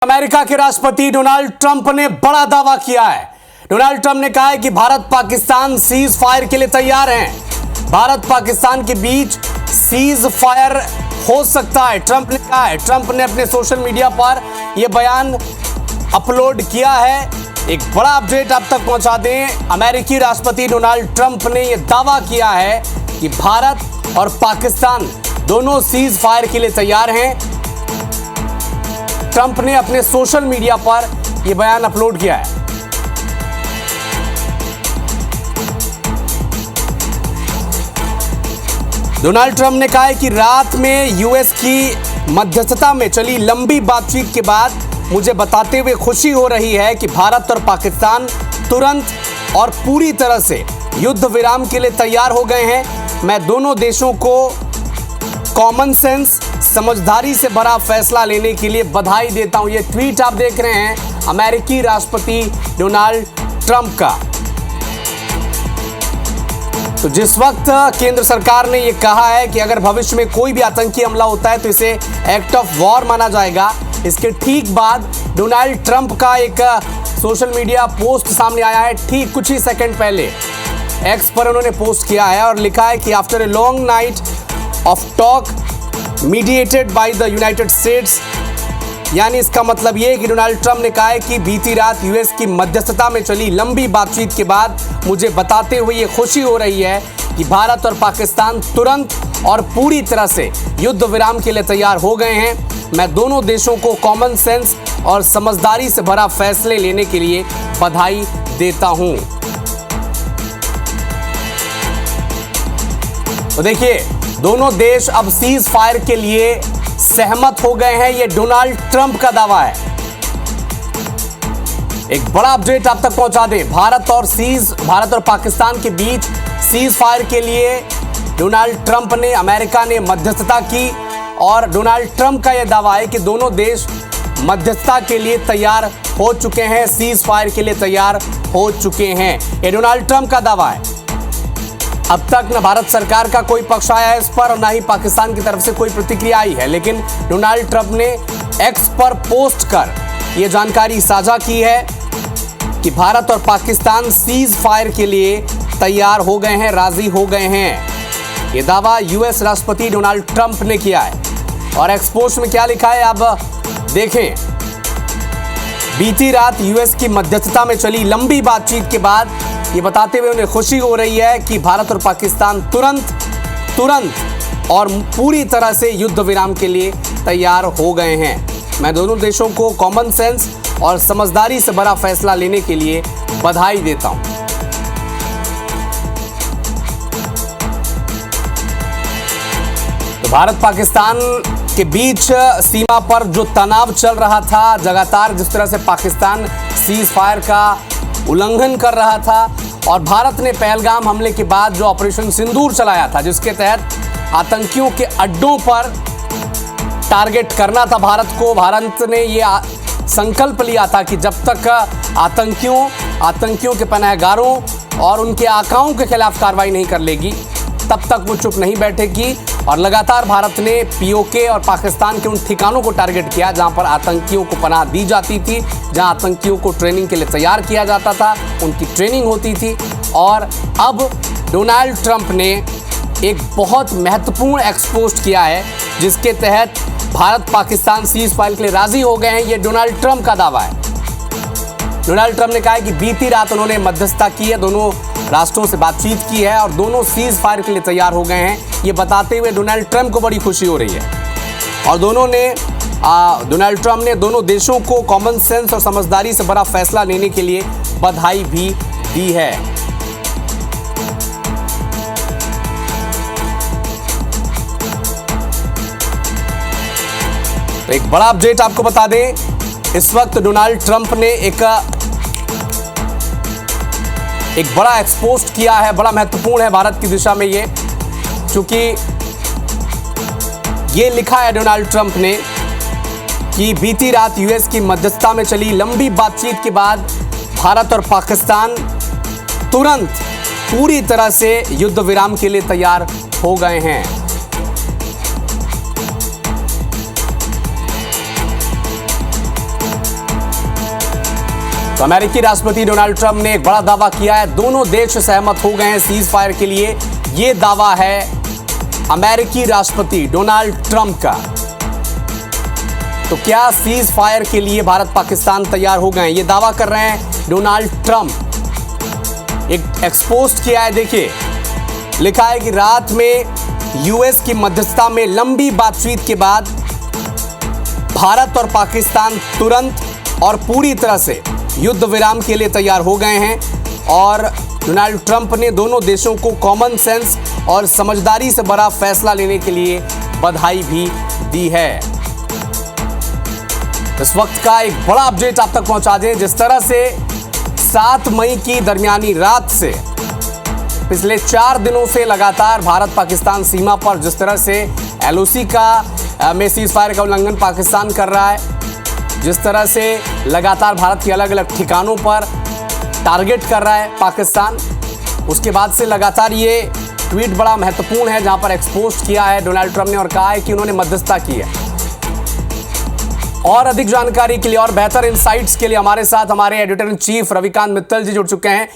America के राष्ट्रपति Donald Trump ने बड़ा दावा किया है। डोनाल्ड ट्रंप ने कहा है कि भारत पाकिस्तान सीज फायर के लिए तैयार हैं। भारत पाकिस्तान के बीच सीज फायर हो सकता है, ट्रंप ने कहा है। ट्रंप ने अपने सोशल मीडिया पर यह बयान अपलोड किया है। एक बड़ा अपडेट आप तक पहुंचा दें। अमेरिकी राष्ट्रपति डोनाल्ड ट्रंप ने यह दावा किया है कि भारत और पाकिस्तान दोनों सीज फायर के लिए तैयार हैं। ट्रंप ने अपने सोशल मीडिया पर यह बयान अपलोड किया है। डोनाल्ड ट्रंप ने कहा है कि रात में यूएस की मध्यस्थता में चली लंबी बातचीत के बाद मुझे बताते हुए खुशी हो रही है कि भारत और पाकिस्तान तुरंत और पूरी तरह से युद्ध विराम के लिए तैयार हो गए हैं। मैं दोनों देशों को कॉमन सेंस, समझदारी से भरा फैसला लेने के लिए बधाई देता हूं। यह ट्वीट आप देख रहे हैं अमेरिकी राष्ट्रपति डोनाल्ड ट्रंप का। तो जिस वक्त केंद्र सरकार ने यह कहा है कि अगर भविष्य में कोई भी आतंकी हमला होता है तो इसे एक्ट ऑफ वॉर माना जाएगा, इसके ठीक बाद डोनाल्ड ट्रंप का एक सोशल मीडिया पोस्ट सामने आया है। ठीक कुछ ही सेकंड पहले एक्स पर उन्होंने पोस्ट किया है और लिखा है कि after a long night of talk mediated by the United states, यानी इसका मतलब यह है कि डोनाल्ड ट्रंप ने कहा है कि बीती रात यूएस की मध्यस्थता में चली लंबी बातचीत के बाद मुझे बताते हुए ये खुशी हो रही है कि भारत और पाकिस्तान तुरंत और पूरी तरह से युद्ध विराम के लिए तैयार हो गए हैं। मैं दोनों देशों को कॉमन सेंस और समझदारी से भरा फैसले लेने के लिए बधाई देता हूं। तो देखिए, दोनों देश अब सीज फायर के लिए सहमत हो गए हैं। यह डोनाल्ड ट्रंप का दावा है। एक बड़ा अपडेट आप तक पहुंचा दें। भारत और पाकिस्तान के बीच सीज फायर के लिए डोनाल्ड ट्रंप ने, अमेरिका ने मध्यस्थता की और डोनाल्ड ट्रंप का यह दावा है कि दोनों देश मध्यस्थता के लिए तैयार हो चुके हैं, सीज फायर के लिए तैयार हो चुके हैं। यह डोनाल्ड ट्रंप का दावा है। अब तक न भारत सरकार का कोई पक्ष आया है इस पर और ना ही पाकिस्तान की तरफ से कोई प्रतिक्रिया आई है, लेकिन डोनाल्ड ट्रंप ने एक्स पर पोस्ट कर यह जानकारी साझा की है कि भारत और पाकिस्तान सीज फायर के लिए तैयार हो गए हैं, राजी हो गए हैं। यह दावा यूएस राष्ट्रपति डोनाल्ड ट्रंप ने किया है और एक्स पोस्ट में क्या लिखा है अब देखें। बीती रात यूएस की मध्यस्थता में चली लंबी बातचीत के बाद ये बताते हुए उन्हें खुशी हो रही है कि भारत और पाकिस्तान तुरंत और पूरी तरह से युद्ध विराम के लिए तैयार हो गए हैं। मैं दोनों देशों को कॉमन सेंस और समझदारी से भरा फैसला लेने के लिए बधाई देता हूं। तो भारत पाकिस्तान के बीच सीमा पर जो तनाव चल रहा था, लगातार जिस तरह से पाकिस्तान सीज फायर का उल्लंघन कर रहा था और भारत ने पहलगाम हमले के बाद जो ऑपरेशन सिंदूर चलाया था, जिसके तहत आतंकियों के अड्डों पर टारगेट करना था भारत को। भारत ने ये संकल्प लिया था कि जब तक आतंकियों के पनाहगारों और उनके आकाओं के खिलाफ कार्रवाई नहीं कर लेगी, तब तक वो चुप नहीं बैठेगी। और लगातार भारत ने पीओके और पाकिस्तान के उन ठिकानों को टारगेट किया जहां पर आतंकियों को पनाह दी जाती थी, जहां आतंकियों को ट्रेनिंग के लिए तैयार किया जाता था, उनकी ट्रेनिंग होती थी। और अब डोनाल्ड ट्रंप ने एक बहुत महत्वपूर्ण एक्सपोस्ट किया है जिसके तहत भारत पाकिस्तान सीज फायर के लिए राजी हो गए हैं। यह डोनाल्ड ट्रंप का दावा है। डोनाल्ड ट्रंप ने कहा है कि बीती रात उन्होंने मध्यस्थता की है, दोनों राष्ट्रों से बातचीत की है और दोनों सीज फायर के लिए तैयार हो गए हैं। ये बताते हुए डोनाल्ड ट्रंप को बड़ी खुशी हो रही है और डोनाल्ड ट्रंप ने दोनों देशों को कॉमन सेंस और समझदारी से भरा फैसला लेने के लिए बधाई भी दी है। तो एक बड़ा अपडेट आपको बता दें, इस वक्त डोनाल्ड ट्रंप ने एक बड़ा एक्सपोस्ट किया है, बड़ा महत्वपूर्ण है भारत की दिशा में ये, क्योंकि ये लिखा है डोनाल्ड ट्रंप ने कि बीती रात यूएस की मध्यस्थता में चली लंबी बातचीत के बाद भारत और पाकिस्तान तुरंत पूरी तरह से युद्ध विराम के लिए तैयार हो गए हैं। तो अमेरिकी राष्ट्रपति डोनाल्ड ट्रंप ने एक बड़ा दावा किया है, दोनों देश सहमत हो गए हैं सीज फायर के लिए। यह दावा है अमेरिकी राष्ट्रपति डोनाल्ड ट्रंप का। तो क्या सीज फायर के लिए भारत पाकिस्तान तैयार हो गए हैं, ये दावा कर रहे हैं डोनाल्ड ट्रंप। एक एक्सपोस्ट किया है, देखिए लिखा है कि रात में यूएस की मध्यस्थता में लंबी बातचीत के बाद भारत और पाकिस्तान तुरंत और पूरी तरह से युद्ध विराम के लिए तैयार हो गए हैं और डोनाल्ड ट्रंप ने दोनों देशों को कॉमन सेंस और समझदारी से बड़ा फैसला लेने के लिए बधाई भी दी है। इस वक्त का एक बड़ा अपडेट आप तक पहुंचा दें। जिस तरह से 7 मई की दरमियानी रात से पिछले 4 दिनों से लगातार भारत पाकिस्तान सीमा पर जिस तरह से एलओसी का में सीज फायर का उल्लंघन पाकिस्तान कर रहा है, जिस तरह से लगातार भारत के अलग अलग ठिकानों पर टारगेट कर रहा है पाकिस्तान, उसके बाद से लगातार ये ट्वीट बड़ा महत्वपूर्ण है जहां पर एक्सपोज किया है डोनाल्ड ट्रंप ने और कहा है कि उन्होंने मध्यस्थता की है। और अधिक जानकारी के लिए और बेहतर इंसाइट्स के लिए हमारे साथ हमारे editor in chief Ravikant Mittal ji जुड़ चुके हैं।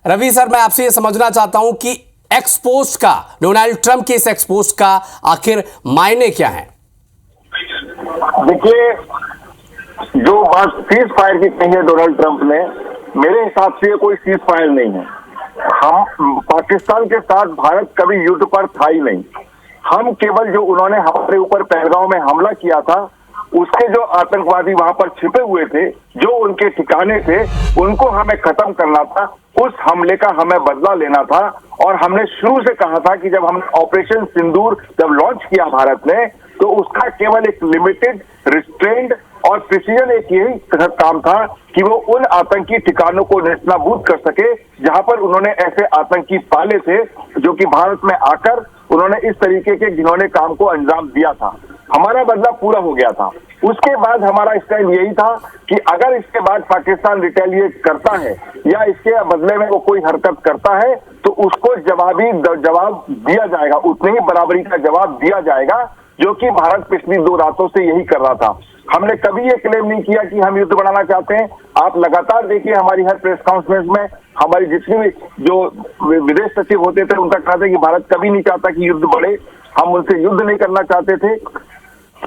रवि सर, मैं आपसे ये समझना चाहता हूं कि एक्सपोस्ट का, डोनाल्ड ट्रंप के इस एक्सपोस्ट का आखिर मायने क्या है? देखिए, जो बात सीज फायर की कही है डोनाल्ड ट्रंप ने, मेरे हिसाब से ये कोई सीज फायर नहीं है। हम पाकिस्तान के साथ भारत कभी युद्ध पर था ही नहीं। हम केवल जो उन्होंने हमारे ऊपर पहलगांव में हमला किया था, उसके जो आतंकवादी वहां पर छिपे हुए थे, जो उनके ठिकाने थे, उनको हमें खत्म करना था। उस हमले का हमें बदला लेना था और हमने शुरू से कहा था कि जब हमने ऑपरेशन सिंदूर जब लॉन्च किया भारत ने, तो उसका केवल एक लिमिटेड, रिस्ट्रेंड और प्रिसीजन एक यही काम था कि वो उन आतंकी ठिकानों को नेस्तनाबूद कर सके जहां पर उन्होंने ऐसे आतंकी पाले थे जो कि भारत में आकर उन्होंने इस तरीके के जिन्होंने काम को अंजाम दिया था। हमारा बदला पूरा हो गया था। उसके बाद हमारा स्टैंड यही था कि अगर इसके बाद पाकिस्तान रिटेलिएट करता है या इसके बदले में वो कोई हरकत करता है तो उसको जवाब दिया जाएगा, उतनी ही बराबरी का जवाब दिया जाएगा, जो कि भारत पिछली 2 रातों से यही कर रहा था। हमने कभी ये क्लेम नहीं किया कि हम युद्ध बढ़ाना चाहते हैं। आप लगातार देखिए हमारी हर प्रेस कॉन्फ्रेंस में हमारी जितनी भी जो विदेश सचिव होते थे उनका कहते कि भारत कभी नहीं चाहता कि युद्ध बढ़े, हम उनसे युद्ध नहीं करना चाहते थे,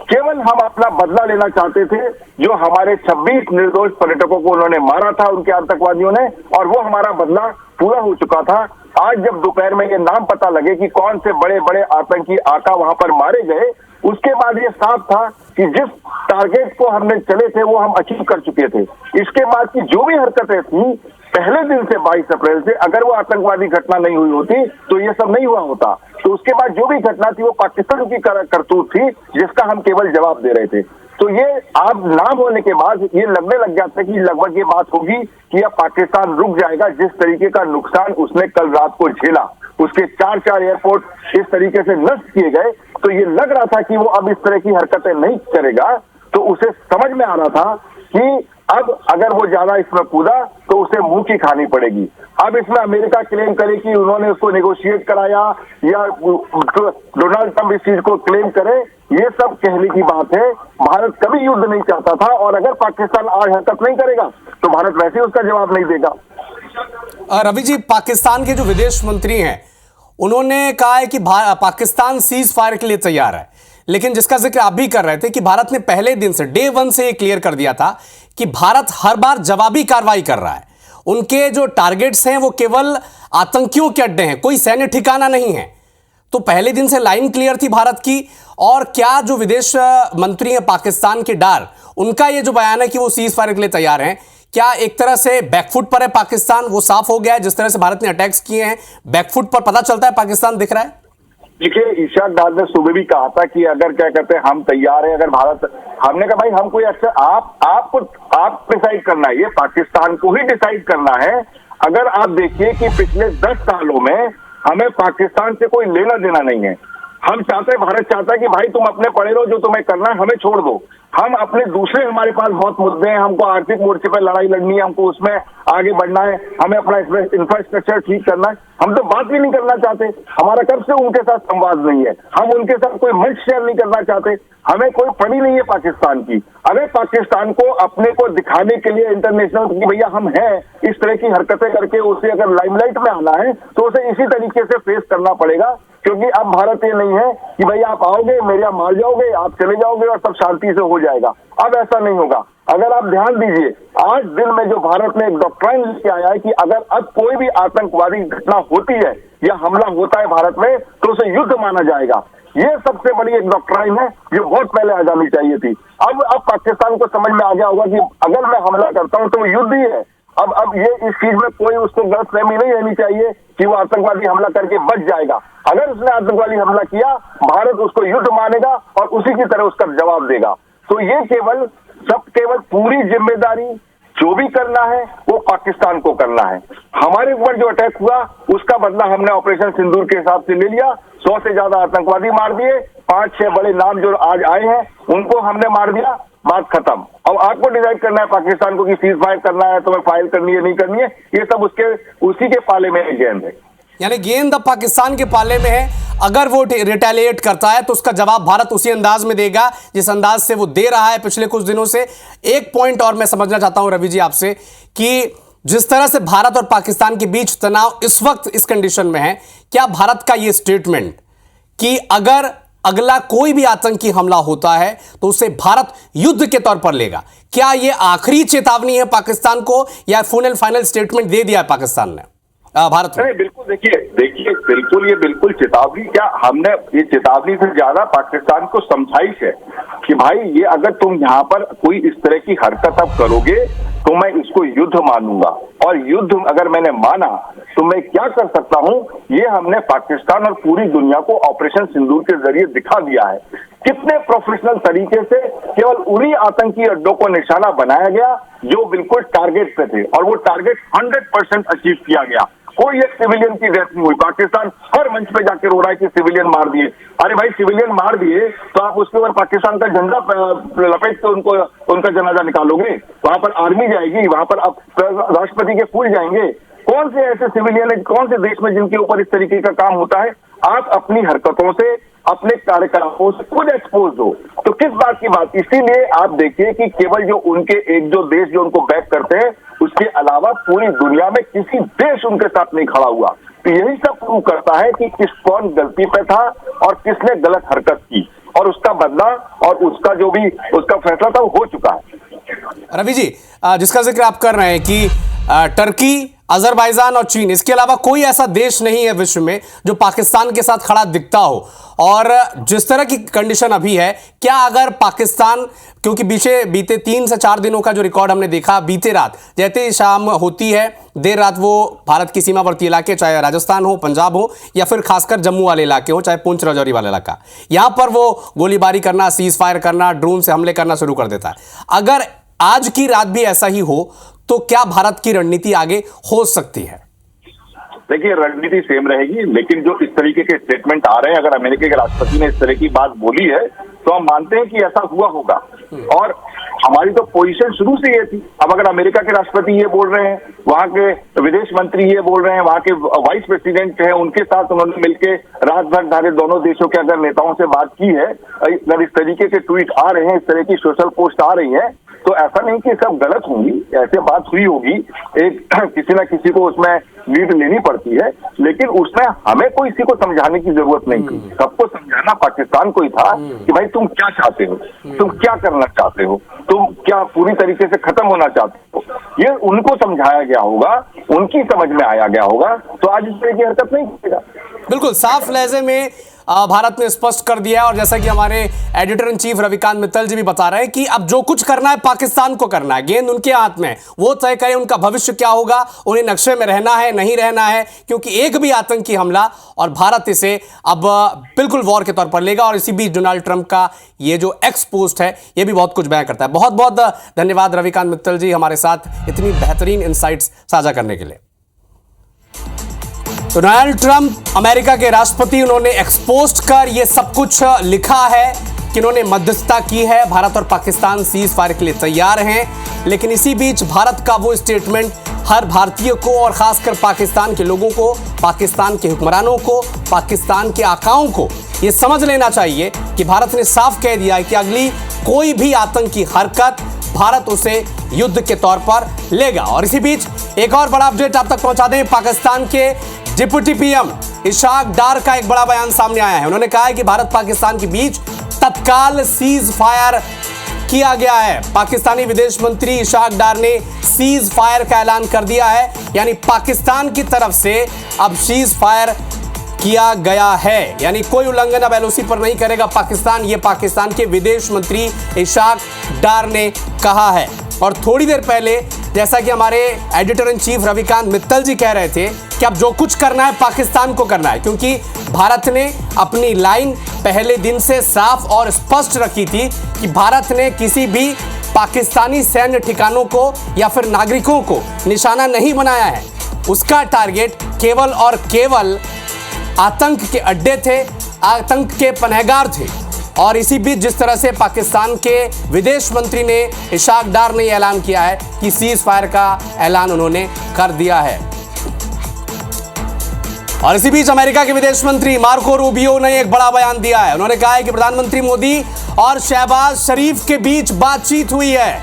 केवल हम अपना बदला लेना चाहते थे। जो हमारे 26 निर्दोष पर्यटकों को उन्होंने मारा था उनके आतंकवादियों ने, और वो हमारा बदला पूरा हो चुका था। आज जब दोपहर में ये नाम पता लगे कि कौन से बड़े बड़े आतंकी आका वहां पर मारे गए, उसके बाद ये साफ था कि जिस टारगेट को हमने चले थे वो हम अचीव कर चुके थे। इसके बाद की जो भी हरकतें थी पहले दिन से 22 अप्रैल से, अगर वो आतंकवादी घटना नहीं हुई होती तो ये सब नहीं हुआ होता। तो उसके बाद जो भी घटना थी वो पाकिस्तान की करतूत थी जिसका हम केवल जवाब दे रहे थे। तो ये आप नाम होने के बाद ये लगने लग जाता है कि लगभग ये बात होगी कि अब पाकिस्तान रुक जाएगा। जिस तरीके का नुकसान उसने कल रात को झेला, उसके 4 एयरपोर्ट इस तरीके से नष्ट किए गए, तो ये लग रहा था कि वो अब इस तरह की हरकतें नहीं करेगा। तो उसे समझ में आ रहा था कि अब अगर वो ज्यादा इसमें कूदा तो उसे मुंह की खानी पड़ेगी। अब इसमें अमेरिका क्लेम करे कि उन्होंने उसको नेगोशिएट कराया या डोनाल्ड ट्रंप इस चीज को क्लेम करे, ये सब कहने की बात है। भारत कभी युद्ध नहीं चाहता था और अगर पाकिस्तान आज हरकत नहीं करेगा तो भारत वैसे ही उसका जवाब नहीं देगा। रवि जी, पाकिस्तान के जो विदेश मंत्री हैं उन्होंने कहा है कि पाकिस्तान सीज फायर के लिए तैयार है, लेकिन जिसका जिक्र आप भी कर रहे थे कि भारत ने पहले दिन से, डे 1 से ये क्लियर कर दिया था कि भारत हर बार जवाबी कार्रवाई कर रहा है। उनके जो टारगेट्स हैं वो केवल आतंकियों के अड्डे हैं, कोई सैन्य ठिकाना नहीं है। तो पहले दिन से लाइन क्लियर थी भारत की। और क्या जो विदेश मंत्री हैं पाकिस्तान के डार, उनका ये जो बयान है कि वो सीज फायर के लिए तैयार हैं, क्या एक तरह से बैकफुट पर है पाकिस्तान? वो साफ हो गया है जिस तरह से भारत ने अटैक्स किए हैं, बैकफुट पर पता चलता है पाकिस्तान दिख रहा है। देखिए, इशाक डार ने सुबह भी कहा था कि अगर क्या कहते हैं हम तैयार हैं, अगर भारत, हमने कहा भाई हम कोई अच्छा आप डिसाइड करना है, ये पाकिस्तान को ही डिसाइड करना है। अगर आप देखिए कि पिछले 10 सालों में हमें पाकिस्तान से कोई लेना देना नहीं है। हम चाहते हैं, भारत चाहता है कि भाई तुम अपने पड़े रहो, जो तुम्हें करना है हमें छोड़ दो। हम अपने दूसरे, हमारे पास बहुत मुद्दे हैं, हमको आर्थिक मोर्चे पर लड़ाई लड़नी है, हमको उसमें आगे बढ़ना है, हमें अपना इंफ्रास्ट्रक्चर ठीक करना है। हम तो बात भी नहीं करना चाहते। हमारा कब से उनके साथ संवाद नहीं है, हम उनके साथ कोई मंच शेयर नहीं करना चाहते। हमें कोई पड़ी नहीं है पाकिस्तान की। अगर पाकिस्तान को अपने को दिखाने के लिए इंटरनेशनल कि भैया हम हैं, इस तरह की हरकतें करके उसे अगर लाइमलाइट में आना है तो उसे इसी तरीके से फेस करना पड़ेगा, क्योंकि अब भारत ये नहीं है कि भैया आप आओगे मेरे यहाँ मार जाओगे, आप चले जाओगे और सब शांति से हो जाएगा। अब ऐसा नहीं होगा। अगर आप ध्यान दीजिए, आज दिन में जो भारत ने एक डॉक्ट्राइन लेके आया है कि अगर अब कोई भी आतंकवादी घटना होती है या हमला होता है भारत में तो उसे युद्ध माना जाएगा। ये सबसे बड़ी एक डॉक्ट्राइन है जो बहुत पहले आ जानी चाहिए थी। अब पाकिस्तान को समझ में आ गया होगा कि अगर मैं हमला करता हूं तो वो युद्ध ही है। अब ये इस चीज में कोई उसको गलतफहमी नहीं रहनी चाहिए कि वो आतंकवादी हमला करके बच जाएगा। अगर उसने आतंकवादी हमला किया, भारत उसको युद्ध मानेगा और उसी की तरह उसका जवाब देगा। तो ये केवल पूरी जिम्मेदारी जो भी करना है वो पाकिस्तान को करना है। हमारे ऊपर जो अटैक हुआ उसका बदला हमने ऑपरेशन सिंदूर के हिसाब से ले लिया। 100 से ज्यादा आतंकवादी मार दिए, 5-6 बड़े नाम जो आज आए हैं उनको हमने मार दिया, बात खत्म। अब आपको डिसाइड करना है पाकिस्तान को कि सीज फायर करना है, तुम्हें फायर करनी है नहीं करनी है, ये सब उसी के पाले में गेंद है। यानी गेंद अब पाकिस्तान के पाले में है। अगर वो रिटेलिएट करता है तो उसका जवाब भारत उसी अंदाज में देगा जिस अंदाज से वो दे रहा है पिछले कुछ दिनों से। एक पॉइंट और मैं समझना चाहता हूं रवि जी आपसे कि जिस तरह से भारत और पाकिस्तान के बीच तनाव इस वक्त इस कंडीशन में है, क्या भारत का ये स्टेटमेंट कि अगर अगला कोई भी आतंकी हमला होता है तो उसे भारत युद्ध के तौर पर लेगा, क्या ये आखिरी चेतावनी है पाकिस्तान को या फाइनल स्टेटमेंट दे दिया है पाकिस्तान ने भारत में? नहीं, बिल्कुल देखिए बिल्कुल ये बिल्कुल चेतावनी, क्या हमने ये चेतावनी से ज्यादा पाकिस्तान को समझाइश है कि भाई ये अगर तुम यहाँ पर कोई इस तरह की हरकत अब करोगे तो मैं इसको युद्ध मानूंगा, और युद्ध अगर मैंने माना तो मैं क्या कर सकता हूँ, ये हमने पाकिस्तान और पूरी दुनिया को ऑपरेशन सिंदूर के जरिए दिखा दिया है। कितने प्रोफेशनल तरीके से केवल उन्हीं आतंकी अड्डों को निशाना बनाया गया जो बिल्कुल टारगेट पे थे, और वो टारगेट 100% अचीव किया गया। कोई एक सिविलियन की डेथ नहीं हुई। पाकिस्तान हर मंच पे जाके रो रहा है कि सिविलियन मार दिए। अरे भाई, सिविलियन मार दिए तो आप उसके ऊपर पाकिस्तान का झंडा लपेट के उनका जनाजा निकालोगे? वहां पर आर्मी जाएगी, वहां पर राष्ट्रपति के फूल जाएंगे? कौन से ऐसे सिविलियन है, कौन से देश में जिनके ऊपर इस तरीके का काम होता है? आप अपनी हरकतों से, अपने कार्यकलापों से खुद एक्सपोज हो तो किस बात की बात। इसीलिए आप देखिए कि केवल जो उनके एक जो देश जो उनको बैक करते हैं, उसके अलावा पूरी दुनिया में किसी देश उनके साथ नहीं खड़ा हुआ। तो यही सब प्रूव करता है कि कौन गलती पे था और किसने गलत हरकत की, और उसका बदला और उसका जो भी उसका फैसला था वो हो चुका है। रवि जी, जिसका जिक्र आप कर रहे हैं कि टर्की, अजरबैजान और चीन, इसके अलावा कोई ऐसा देश नहीं है विश्व में जो पाकिस्तान के साथ खड़ा दिखता हो, और जिस तरह की कंडीशन अभी है, क्या अगर पाकिस्तान, क्योंकि बीते 3 से 4 दिनों का जो रिकॉर्ड हमने देखा, बीते रात जैसे ही शाम होती है, देर रात वो भारत की सीमावर्ती इलाके, चाहे राजस्थान हो, पंजाब हो, या फिर खासकर जम्मू वाले इलाके हो, चाहे पुंछ राजौरी वाला इलाका, यहां पर वो गोलीबारी करना, सीज फायर करना, ड्रोन से हमले करना शुरू कर देता है। अगर आज की रात भी ऐसा ही हो तो क्या भारत की रणनीति आगे हो सकती है? देखिए, रणनीति सेम रहेगी, लेकिन जो इस तरीके के स्टेटमेंट आ रहे हैं, अगर अमेरिका के राष्ट्रपति ने इस तरह की बात बोली है तो हम मानते हैं कि ऐसा हुआ होगा, और हमारी तो पोजीशन शुरू से ये थी। अब अगर अमेरिका के राष्ट्रपति ये बोल रहे हैं, वहां के विदेश मंत्री ये बोल रहे हैं, वहां के वाइस प्रेसिडेंट हैं, उनके साथ उन्होंने मिलकर रात भर सारे दोनों देशों के अगर नेताओं से बात की है, अगर इस तरीके के ट्वीट आ रहे हैं, इस तरह की सोशल पोस्ट आ रही है, तो ऐसा नहीं कि सब गलत होंगी, ऐसे बात हुई होगी। एक किसी ना किसी को उसमें लीड लेनी पड़ती है, लेकिन उसमें हमें कोई किसी को समझाने की जरूरत नहीं थी। सबको समझाना पाकिस्तान को ही था कि भाई तुम क्या चाहते हो, तुम क्या करना चाहते हो, तुम क्या पूरी तरीके से खत्म होना चाहते हो, ये उनको समझाया गया होगा, उनकी समझ में आया गया होगा, तो आज इस तरह की हरकत नहीं करेगा। बिल्कुल साफ लहजे में भारत ने स्पष्ट कर दिया है, और जैसा कि हमारे editor in chief Ravikant Mittal ji भी बता रहे हैं कि अब जो कुछ करना है पाकिस्तान को करना है, गेंद उनके हाथ में, वो तय करें उनका भविष्य क्या होगा, उन्हें नक्शे में रहना है नहीं रहना है, क्योंकि एक भी आतंकी हमला और भारत इसे अब बिल्कुल वॉर के तौर पर लेगा। और इसी बीच डोनाल्ड ट्रंप का ये जो एक्स पोस्ट है, ये भी बहुत कुछ बयां करता है। बहुत बहुत धन्यवाद रविकांत मित्तल जी हमारे साथ इतनी बेहतरीन इनसाइट्स साझा करने के लिए। तो डोनाल्ड ट्रंप अमेरिका के राष्ट्रपति, उन्होंने एक्सपोज कर ये सब कुछ लिखा है कि उन्होंने मध्यस्थता की है, भारत और पाकिस्तान सीज फायर के लिए तैयार हैं। लेकिन इसी बीच भारत का वो स्टेटमेंट हर भारतीय को और खासकर पाकिस्तान के लोगों को, पाकिस्तान के हुक्मरानों को, पाकिस्तान के आकाओं को ये समझ लेना चाहिए कि भारत ने साफ कह दिया है कि अगली कोई भी आतंकी हरकत भारत उसे युद्ध के तौर पर लेगा। और इसी बीच एक और बड़ा अपडेट आप तक पहुंचा दें, पाकिस्तान के डिप्टी पीएम इशाक डार का एक बड़ा बयान सामने आया है। उन्होंने कहा है कि भारत पाकिस्तान के बीच तत्काल सीज फायर किया गया है। पाकिस्तानी विदेश मंत्री इशाक डार ने सीज फायर का ऐलान कर दिया है, यानी पाकिस्तान की तरफ से अब सीज फायर किया गया है, यानी कोई उल्लंघन अब एलओसी पर नहीं करेगा पाकिस्तान। ये पाकिस्तान के विदेश मंत्री इशाक डार ने कहा है। और थोड़ी देर पहले जैसा कि हमारे editor in chief Ravikant Mittal ji कह रहे थे कि अब जो कुछ करना है पाकिस्तान को करना है, क्योंकि भारत ने अपनी लाइन पहले दिन से साफ और स्पष्ट रखी थी कि भारत ने किसी भी पाकिस्तानी सैन्य ठिकानों को या फिर नागरिकों को निशाना नहीं बनाया है। उसका टारगेट केवल और केवल आतंक के अड्डे थे, आतंक के पनहगार थे। और इसी बीच जिस तरह से पाकिस्तान के विदेश मंत्री ने इशाक डार ने ऐलान किया है कि सीज फायर का ऐलान उन्होंने कर दिया है। और इसी बीच अमेरिका के विदेश मंत्री मार्को रूबियो ने एक बड़ा बयान दिया है। उन्होंने कहा है कि प्रधानमंत्री मोदी और शहबाज शरीफ के बीच बातचीत हुई है।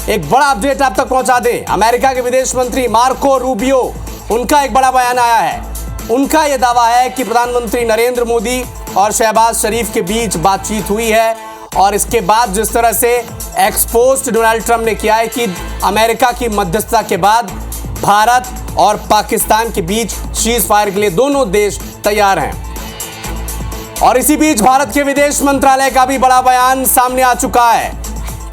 एक बड़ा अपडेट आप तक पहुंचा दें, अमेरिका के विदेश मंत्री मार्को रूबियो, उनका एक बड़ा बयान आया है। उनका यह दावा है कि प्रधानमंत्री नरेंद्र मोदी और शहबाज शरीफ के बीच बातचीत हुई है। और इसके बाद जिस तरह से एक्सपोज्ड डोनाल्ड ट्रंप ने किया है कि अमेरिका की मध्यस्थता के बाद भारत और पाकिस्तान के बीच सीज फायर के लिए दोनों देश तैयार हैं। और इसी बीच भारत के विदेश मंत्रालय का भी बड़ा बयान सामने आ चुका है।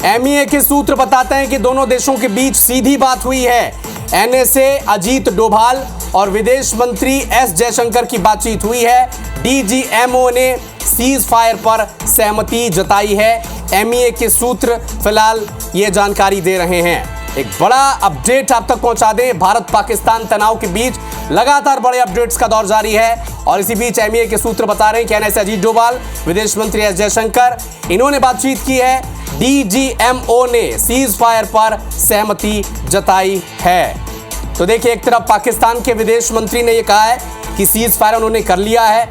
एमईए के सूत्र बताते हैं कि दोनों देशों के बीच सीधी बात हुई है। एनएसए अजीत डोभाल और विदेश मंत्री एस जयशंकर की बातचीत हुई है। डीजीएमओ ने सीज फायर पर सहमति जताई है। एमईए के सूत्र फिलहाल ये जानकारी दे रहे हैं। एक बड़ा अपडेट आप तक पहुंचा दें, भारत पाकिस्तान तनाव के बीच लगातार बड़े अपडेट्स का दौर जारी है। और इसी बीच एमईए के सूत्र बता रहे हैं कि एनएसए अजीत डोभाल, विदेश मंत्री एस जयशंकर, इन्होंने बातचीत की है। डीजीएमओ ने सीज फायर पर सहमति जताई है। तो देखिए, एक तरफ पाकिस्तान के विदेश मंत्री ने यह कहा है कि सीज फायर उन्होंने कर लिया है।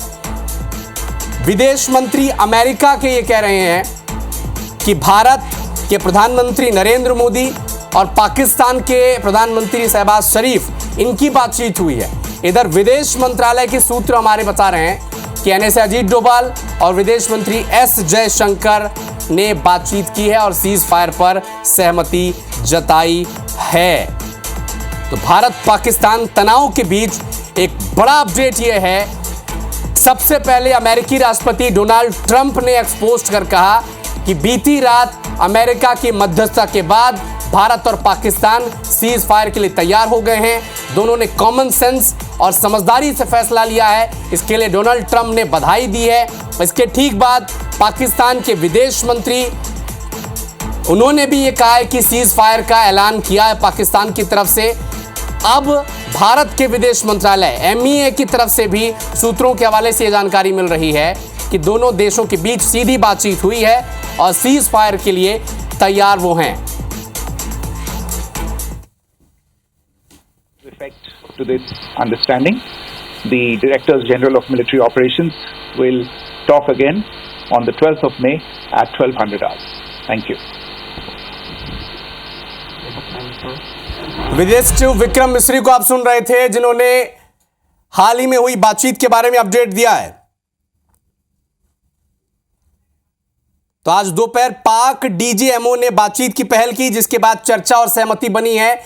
विदेश मंत्री अमेरिका के ये कह रहे हैं कि भारत के प्रधानमंत्री नरेंद्र मोदी और पाकिस्तान के प्रधानमंत्री शहबाज शरीफ, इनकी बातचीत हुई है। इधर विदेश मंत्रालय के सूत्र हमारे बता रहे हैं कि एनएसए अजीत डोभाल और विदेश मंत्री एस जयशंकर ने बातचीत की है और सीज फायर पर सहमति जताई है। तो भारत पाकिस्तान तनाव के बीच एक बड़ा अपडेट यह है, सबसे पहले अमेरिकी राष्ट्रपति डोनाल्ड ट्रंप ने एक्सपोज कर कहा कि बीती रात अमेरिका की मध्यस्थता के बाद भारत और पाकिस्तान सीज फायर के लिए तैयार हो गए हैं। दोनों ने कॉमन सेंस और समझदारी से फैसला लिया है। इसके लिए डोनाल्ड ट्रंप ने बधाई दी है। इसके ठीक बाद पाकिस्तान के विदेश मंत्री, उन्होंने भी ये कहा है कि सीज फायर का ऐलान किया है पाकिस्तान की तरफ से। अब भारत के विदेश मंत्रालय एमईए की तरफ से भी सूत्रों के हवाले से ये जानकारी मिल रही है कि दोनों देशों के बीच सीधी बातचीत हुई है और सीज फायर के लिए तैयार वो हैं। Respect to this understanding, the Directors General of Military Operations will talk again on the 12th of May at 1200 hours. Thank you. विदेश सचिव विक्रम मिस्री को आप सुन रहे थे, जिन्होंने हाल ही में हुई बातचीत के बारे में अपडेट दिया है। तो आज दोपहर पाक डीजीएमओ ने बातचीत की पहल की, जिसके बाद चर्चा और सहमति बनी है।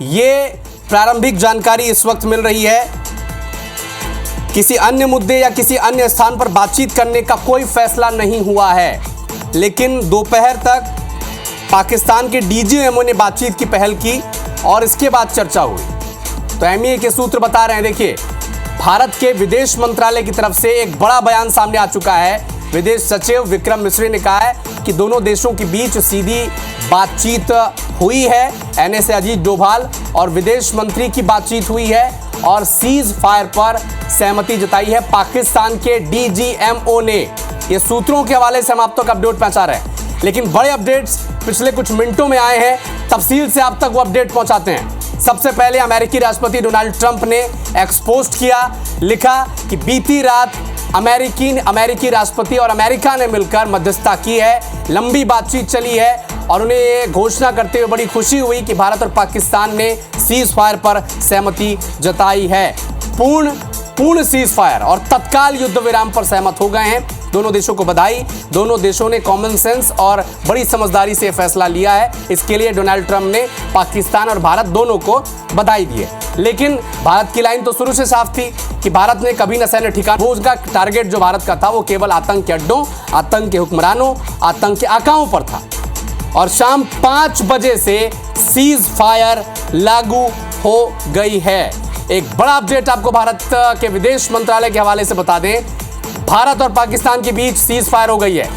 यह प्रारंभिक जानकारी इस वक्त मिल रही है। किसी अन्य मुद्दे या किसी अन्य स्थान पर बातचीत करने का कोई फैसला नहीं हुआ है, लेकिन दोपहर तक पाकिस्तान के डीजीएमओ ने बातचीत की पहल की और इसके बाद चर्चा हुई। तो एमईए के सूत्र बता रहे हैं, देखिए, भारत के विदेश मंत्रालय की तरफ से एक बड़ा बयान सामने आ चुका है। विदेश सचिव विक्रम मिस्री ने कहा है कि दोनों देशों के बीच सीधी बातचीत हुई है। एनएसए अजीत डोभाल और विदेश मंत्री की बातचीत हुई है और सीज फायर पर सहमति जताई है पाकिस्तान के डीजीएमओ ने। ये सूत्रों के हवाले से हम आप तक अपडेट पहुंचा रहे हैं, लेकिन बड़े अपडेट्स पिछले कुछ मिनटों में आए हैं। तफसील से आप तक वो अपडेट पहुंचाते हैं। सबसे पहले अमेरिकी राष्ट्रपति डोनाल्ड ट्रंप ने एक्सपोज किया, लिखा कि बीती रात अमेरिकी राष्ट्रपति और अमेरिका ने मिलकर मध्यस्थता की है, लंबी बातचीत चली है और उन्हें ये घोषणा करते हुए बड़ी खुशी हुई कि भारत और पाकिस्तान ने सीज फायर पर सहमति जताई है। पूर्ण सीज फायर और तत्काल युद्ध विराम पर सहमत हो गए हैं। दोनों देशों को बधाई। दोनों देशों ने कॉमन सेंस और बड़ी समझदारी से फैसला लिया है। इसके लिए डोनाल्ड ट्रंप ने पाकिस्तान और भारत दोनों को बधाई दी है। लेकिन भारत की लाइन तो शुरू से साफ थी कि भारत ने कभी न सैन्य ठिकाना, उसका टारगेट जो भारत का था वो केवल आतंक के अड्डों, आतंक के हुक्मरानों, आतंक के आकाओं पर था। और शाम 5 बजे से सीज फायर लागू हो गई है। एक बड़ा अपडेट आपको भारत के विदेश मंत्रालय के हवाले से बता दें, भारत और पाकिस्तान के बीच सीज फायर हो गई है।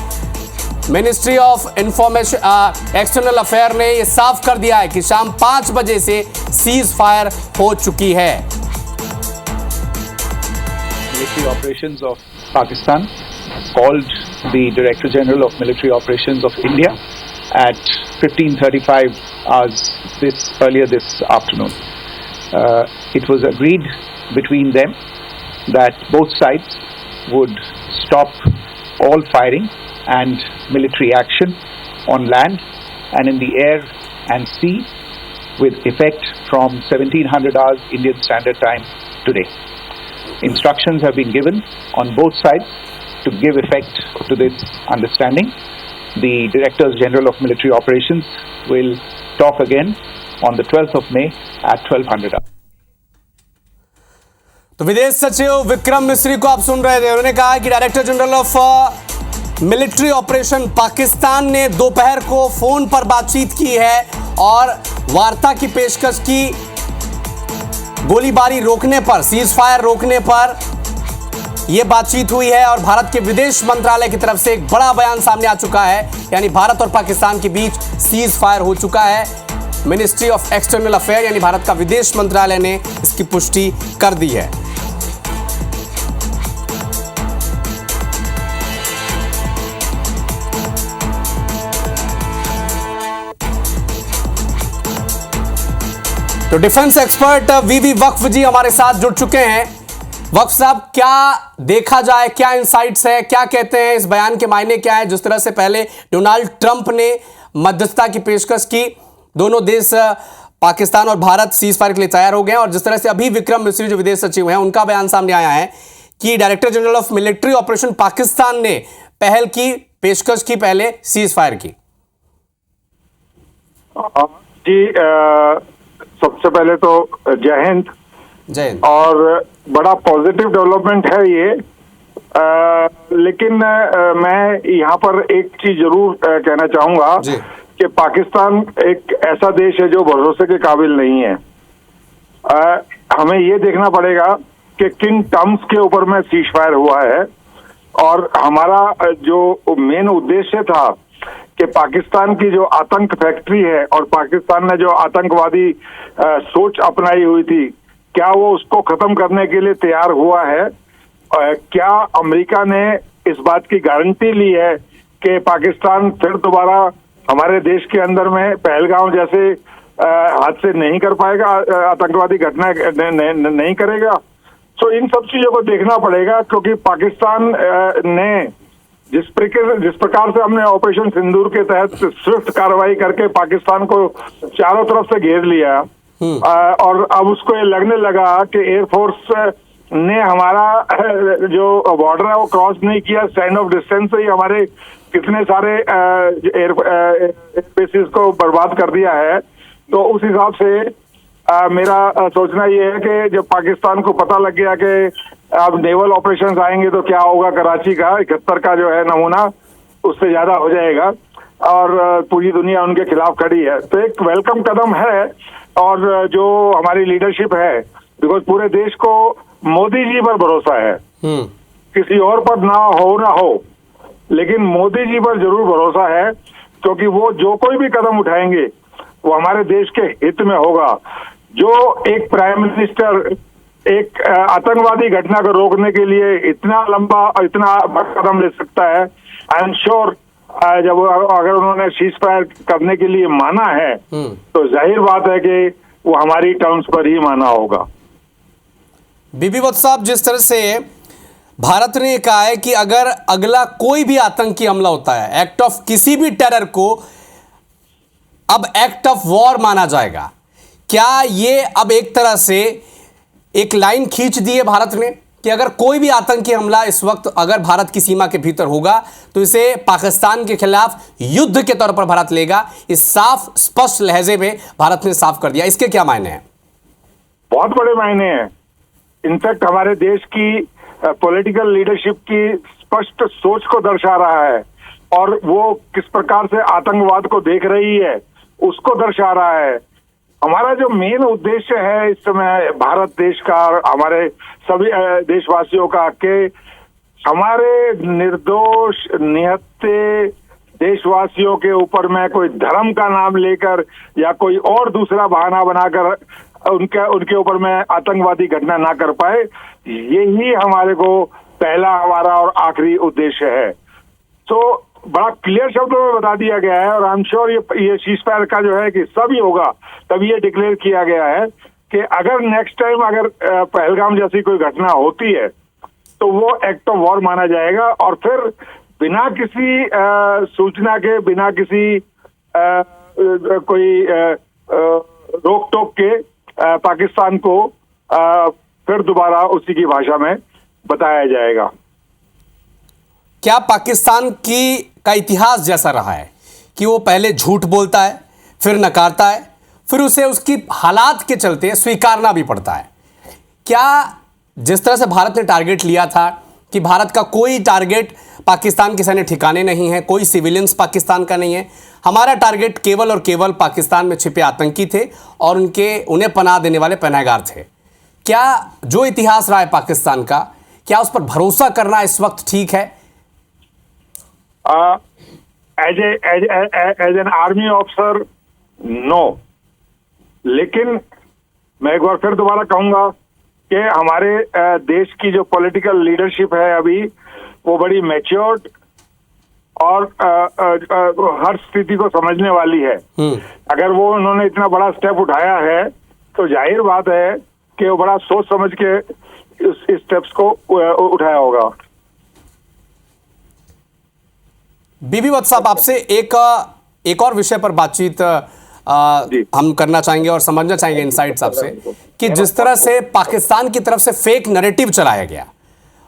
Ministry of information external affair ने यह साफ कर दिया है कि शाम 5 बजे से सीज फायर हो चुकी है। Military operations of Pakistan called the Director General of Military Operations of India at 15:35 hours earlier this afternoon. It was agreed between them that both sides would stop all firing and military action on land and in the air and sea with effect from 1700 hours Indian Standard Time today. Instructions have been given on both sides to give effect to this understanding. The Directors General of Military Operations will talk again on the 12th of May at 1200 hours. तो विदेश सचिव विक्रम मिस्री को आप सुन रहे थे। उन्होंने कहा कि director general of military operation Pakistan ने दोपहर को फोन पर बातचीत की है और वार्ता की पेशकश की। गोलीबारी रोकने पर, सीज फायर रोकने पर यह बातचीत हुई है और भारत के विदेश मंत्रालय की तरफ से एक बड़ा बयान सामने आ चुका है। यानी भारत और पाकिस्तान के बीच सीज फायर हो चुका है। मिनिस्ट्री ऑफ एक्सटर्नल अफेयर यानी भारत का विदेश मंत्रालय ने इसकी पुष्टि कर दी है। तो डिफेंस एक्सपर्ट वीवी वक्फ जी हमारे साथ जुड़ चुके हैं। वक्फ साहब, क्या देखा जाए, क्या इंसाइट्स है, क्या कहते हैं, इस बयान के मायने क्या है? जिस तरह से पहले डोनाल्ड ट्रंप ने मध्यस्थता की पेशकश की, दोनों देश पाकिस्तान और भारत सीज फायर के लिए तैयार हो गए हैं, और जिस तरह से अभी विक्रम मिस्री जो विदेश सचिव हैं उनका बयान सामने आया है कि director general of military operation Pakistan ने पहल की, पेशकश की पहले सीज फायर की। जी, सबसे पहले तो जय हिंद। जय हिंद। और बड़ा पॉजिटिव डेवलपमेंट है ये, लेकिन मैं यहाँ पर एक चीज जरूर कहना चाहूंगा कि पाकिस्तान एक ऐसा देश है जो भरोसे के काबिल नहीं है। हमें ये देखना पड़ेगा कि किन टर्म्स के ऊपर में सीज फायर हुआ है, और हमारा जो मेन उद्देश्य था कि पाकिस्तान की जो आतंक फैक्ट्री है और पाकिस्तान ने जो आतंकवादी सोच अपनाई हुई थी, क्या वो उसको खत्म करने के लिए तैयार हुआ है? क्या अमेरिका ने इस बात की गारंटी ली है कि पाकिस्तान फिर दोबारा हमारे देश के अंदर में पहलगाम जैसे हादसे नहीं कर पाएगा, आतंकवादी घटना नहीं करेगा? तो इन सब चीजों को देखना पड़ेगा, क्योंकि पाकिस्तान ने जिस प्रकार से हमने ऑपरेशन सिंदूर के तहत स्विफ्ट कार्रवाई करके पाकिस्तान को चारों तरफ से घेर लिया, और अब उसको ये लगने लगा कि एयरफोर्स ने हमारा जो बॉर्डर है वो क्रॉस नहीं किया, स्टैंड ऑफ डिस्टेंस से ही हमारे कितने सारे एयर बेसिस को बर्बाद कर दिया है। तो उस हिसाब से मेरा सोचना ये है कि जब पाकिस्तान को पता लग गया कि अब नेवल ऑपरेशंस आएंगे तो क्या होगा, कराची का 71 का जो है नमूना उससे ज्यादा हो जाएगा, और पूरी दुनिया उनके खिलाफ खड़ी है। तो एक वेलकम कदम है, और जो हमारी लीडरशिप है, बिकॉज पूरे देश को मोदी जी पर भरोसा है, किसी और पर ना हो, लेकिन मोदी जी पर जरूर भरोसा है, क्योंकि वो जो कोई भी कदम उठाएंगे वो हमारे देश के हित में होगा। जो एक प्राइम मिनिस्टर एक आतंकवादी घटना को रोकने के लिए इतना लंबा और इतना बड़ा कदम ले सकता है, आई एम श्योर जब अगर उन्होंने सीज फायर करने के लिए माना है तो जाहिर बात है कि वो हमारी टर्म्स पर ही माना होगा। बीबी वत्स साहब, जिस तरह से भारत ने कहा है कि अगर अगला कोई भी आतंकी हमला होता है, एक्ट ऑफ किसी भी टेरर को अब एक्ट ऑफ वॉर माना जाएगा। क्या ये अब एक तरह से एक लाइन खींच दी है भारत ने कि अगर कोई भी आतंकी हमला इस वक्त अगर भारत की सीमा के भीतर होगा तो इसे पाकिस्तान के खिलाफ युद्ध के तौर पर भारत लेगा? इस साफ स्पष्ट लहजे में भारत ने साफ कर दिया। इसके क्या मायने हैं? बहुत बड़े मायने हैं। इनफैक्ट हमारे देश की पॉलिटिकल लीडरशिप की स्पष्ट सोच को दर्शा रहा है और वो किस प्रकार से आतंकवाद को देख रही है उसको दर्शा रहा है। हमारा जो मेन उद्देश्य है इस समय भारत देश का, हमारे सभी देशवासियों का, कि हमारे निर्दोष निहत्थे देशवासियों के ऊपर में कोई धर्म का नाम लेकर या कोई और दूसरा बहाना बनाकर उनके ऊपर में आतंकवादी घटना ना कर पाए, यही हमारे को पहला, हमारा और आखिरी उद्देश्य है। तो बड़ा क्लियर शब्दों में बता दिया गया है और आई एम श्योर ये सीज़फायर का जो है कि सब ही होगा, तभी ये डिक्लेयर किया गया है कि अगर नेक्स्ट टाइम अगर पहलगाम जैसी कोई घटना होती है तो वो एक्ट ऑफ वॉर माना जाएगा और फिर बिना किसी सूचना के, बिना किसी कोई रोक टोक के पाकिस्तान को फिर दोबारा उसी की भाषा में बताया जाएगा। क्या पाकिस्तान का इतिहास जैसा रहा है कि वो पहले झूठ बोलता है, फिर नकारता है, फिर उसे उसकी हालात के चलते स्वीकारना भी पड़ता है? क्या जिस तरह से भारत ने टारगेट लिया था कि भारत का कोई टारगेट पाकिस्तान के सैन्य ठिकाने नहीं है, कोई सिविलियंस पाकिस्तान का नहीं है, हमारा टारगेट केवल और केवल पाकिस्तान में छिपे आतंकी थे और उन्हें पनाह देने वाले पनाहगार थे? क्या जो इतिहास रहा है पाकिस्तान का, क्या उस पर भरोसा करना इस वक्त ठीक है? As an army officer no, लेकिन मैं एक बार फिर दोबारा कहूंगा कि हमारे देश की जो पॉलिटिकल लीडरशिप है अभी वो बड़ी मैच्योर्ड और हर स्थिति को समझने वाली है। अगर वो उन्होंने इतना बड़ा स्टेप उठाया है तो जाहिर बात है कि वो बड़ा सोच समझ के इस स्टेप्स को उठाया होगा। बीबी वत्स साहब, आपसे एक और विषय पर बातचीत हम करना चाहेंगे और समझना चाहेंगे इनसाइट्स आपसे कि जिस तरह से पाकिस्तान की तरफ से फेक नैरेटिव चलाया गया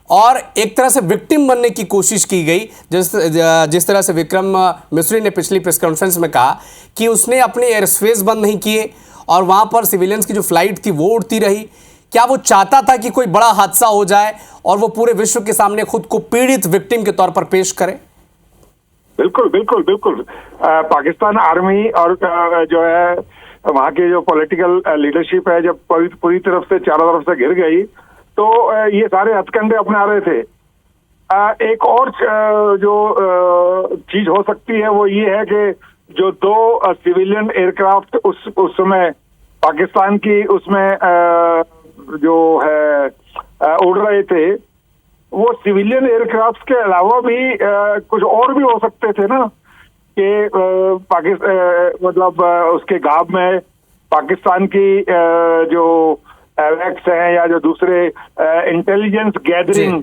और एक तरह से विक्टिम बनने की कोशिश की गई, जिस तरह से विक्रम मिस्री ने पिछली प्रेस कॉन्फ्रेंस में कहा कि उसने अपने एयर स्पेस बंद नहीं किए और वहां पर सिविलियंस की जो फ्लाइट थी वो उड़ती रही। क्या वो चाहता था कि कोई बड़ा हादसा हो जाए और वो पूरे विश्व के सामने खुद को पीड़ित विक्टिम के तौर पर पेश करे? बिल्कुल बिल्कुल बिल्कुल। पाकिस्तान आर्मी और जो है वहाँ की जो पॉलिटिकल लीडरशिप है जब पूरी तरफ से चारों तरफ से घिर गई तो ये सारे हथकंडे अपना रहे थे। एक और जो चीज हो सकती है वो ये है कि जो दो सिविलियन एयरक्राफ्ट उस समय पाकिस्तान की उसमें जो है उड़ रहे थे, वो सिविलियन एयरक्राफ्ट के अलावा भी कुछ और भी हो सकते थे ना, कि मतलब उसके गाब में पाकिस्तान की जो एवेक्स हैं या जो दूसरे intelligence gathering,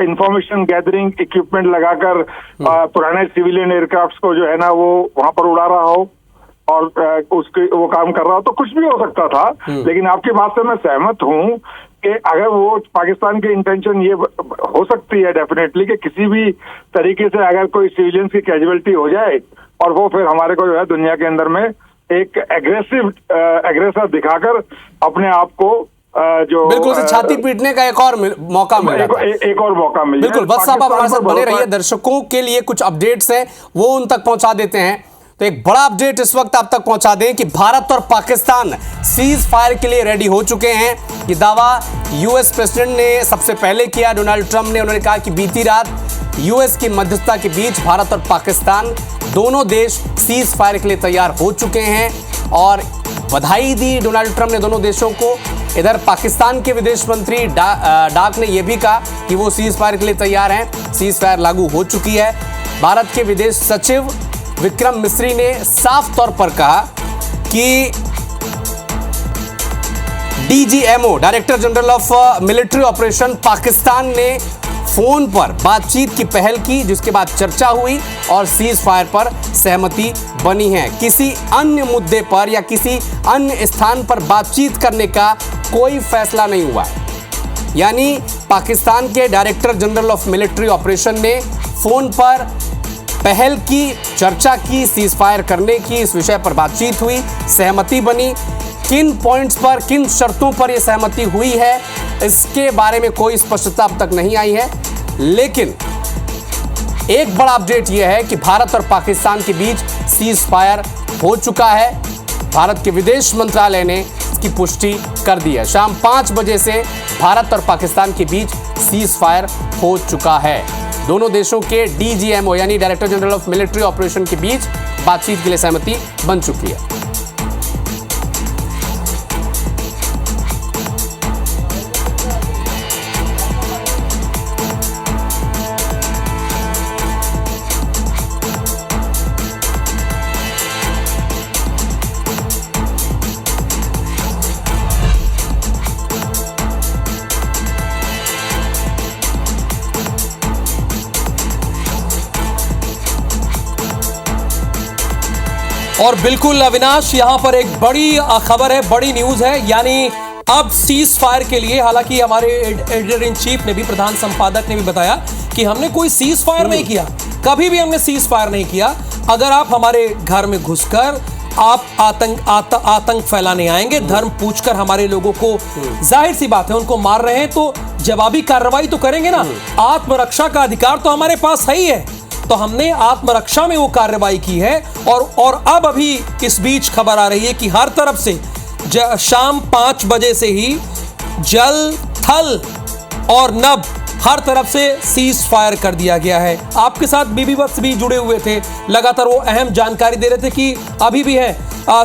information gathering equipment लगाकर पुराने सिविलियन एयरक्राफ्ट को जो है ना वो वहां पर उड़ा रहा हो और उसके वो काम कर रहा हो, तो कुछ भी हो सकता था। लेकिन आपकी बात से मैं सहमत हूँ कि अगर वो पाकिस्तान की इंटेंशन ये हो सकती है डेफिनेटली कि किसी भी तरीके से अगर कोई सिविलियंस की कैजुअलिटी हो जाए और वो फिर हमारे को जो है दुनिया के अंदर में एक एग्रेसर दिखाकर अपने आप को जो बिल्कुल से छाती पीटने का एक और मौका मिल जाता है। एक और मौका मिल बिल्कुल। बस साहब आप हमारे साथ बने रहिए, दर्शकों के लिए कुछ अपडेट्स हैं वो उन तक पहुंचा देते हैं। तो एक बड़ा अपडेट इस वक्त आप तक पहुंचा दें कि भारत और पाकिस्तान सीज फायर के लिए रेडी हो चुके हैं। ये दावा यूएस प्रेसिडेंट ने सबसे पहले किया, डोनाल्ड ट्रंप ने। उन्होंने कहा कि बीती रात यूएस की मध्यस्थता के बीच भारत और पाकिस्तान दोनों देश सीज फायर के लिए तैयार हो चुके हैं और बधाई दी डोनाल्ड ट्रंप ने दोनों देशों को। इधर पाकिस्तान के विदेश मंत्री डाक ने यह भी कहा कि वो सीज फायर के लिए तैयार हैं, सीज फायर लागू हो चुकी है। भारत के विदेश सचिव विक्रम मिस्री ने साफ तौर पर कहा कि DGMO, director general of military operation Pakistan ने फोन पर बातचीत की पहल की, जिसके बाद चर्चा हुई और सीज फायर पर सहमति बनी है। किसी अन्य मुद्दे पर या किसी अन्य स्थान पर बातचीत करने का कोई फैसला नहीं हुआ। यानी पाकिस्तान के director general of military operation ने फोन पर पहल की, चर्चा की, सीज फायर करने की, इस विषय पर बातचीत हुई, सहमति बनी। किन पॉइंट्स पर, किन शर्तों पर यह सहमति हुई है, इसके बारे में कोई स्पष्टता अब तक नहीं आई है। लेकिन एक बड़ा अपडेट यह है कि भारत और पाकिस्तान के बीच सीज फायर हो चुका है। भारत के विदेश मंत्रालय ने इसकी पुष्टि कर दी है। शाम 5 बजे से भारत और पाकिस्तान के बीच सीज फायर हो चुका है। दोनों देशों के DGMO यानी director general of military operation के बीच बातचीत के लिए सहमति बन चुकी है। और बिल्कुल अविनाश, यहां पर एक बड़ी खबर है, बड़ी न्यूज है। यानी अब सीज फायर के लिए, हालांकि हमारे एडिटर इन चीफ ने भी, प्रधान संपादक ने भी बताया कि हमने कोई सीज फायर नहीं किया, कभी भी हमने सीज फायर नहीं किया। अगर आप हमारे घर में घुसकर आप आतंक फैलाने आएंगे, धर्म पूछकर हमारे लोगों को, जाहिर सी बात है उनको मार रहे हैं, तो जवाबी कार्रवाई तो करेंगे ना। आत्मरक्षा का अधिकार तो हमारे पास है ही है, तो हमने आत्मरक्षा में वो कार्रवाई की है। और अब अभी इस बीच खबर आ रही है कि हर तरफ से शाम 5 बजे से ही जल, थल और नभ हर तरफ से सीज फायर कर दिया गया है। आपके साथ बीबी वत्स भी जुड़े हुए थे, लगातार वो अहम जानकारी दे रहे थे कि अभी भी है।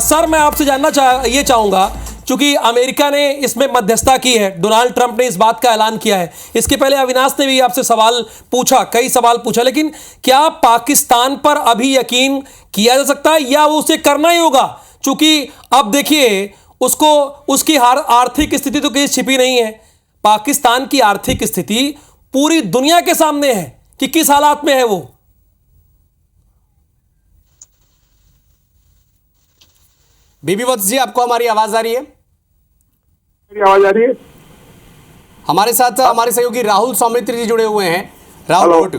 सर, मैं आपसे जानना चाहूंगा, चूंकि अमेरिका ने इसमें मध्यस्थता की है, डोनाल्ड ट्रंप ने इस बात का ऐलान किया है। इसके पहले अविनाश ने भी आपसे सवाल पूछा, कई सवाल पूछा, लेकिन क्या पाकिस्तान पर अभी यकीन किया जा सकता है या उसे करना ही होगा? चूंकि अब देखिए, उसकी आर्थिक स्थिति तो कहीं छिपी नहीं है। पाकिस्तान की आर्थिक स्थिति पूरी दुनिया के सामने है कि किस हालात में है वो। बीबी वत्स जी, आपको हमारी आवाज आ रही है? मेरी आवाज आ रही है? हमारे साथ हमारे सहयोगी राहुल सौमित्र जी जुड़े हुए हैं। Rahul, over to.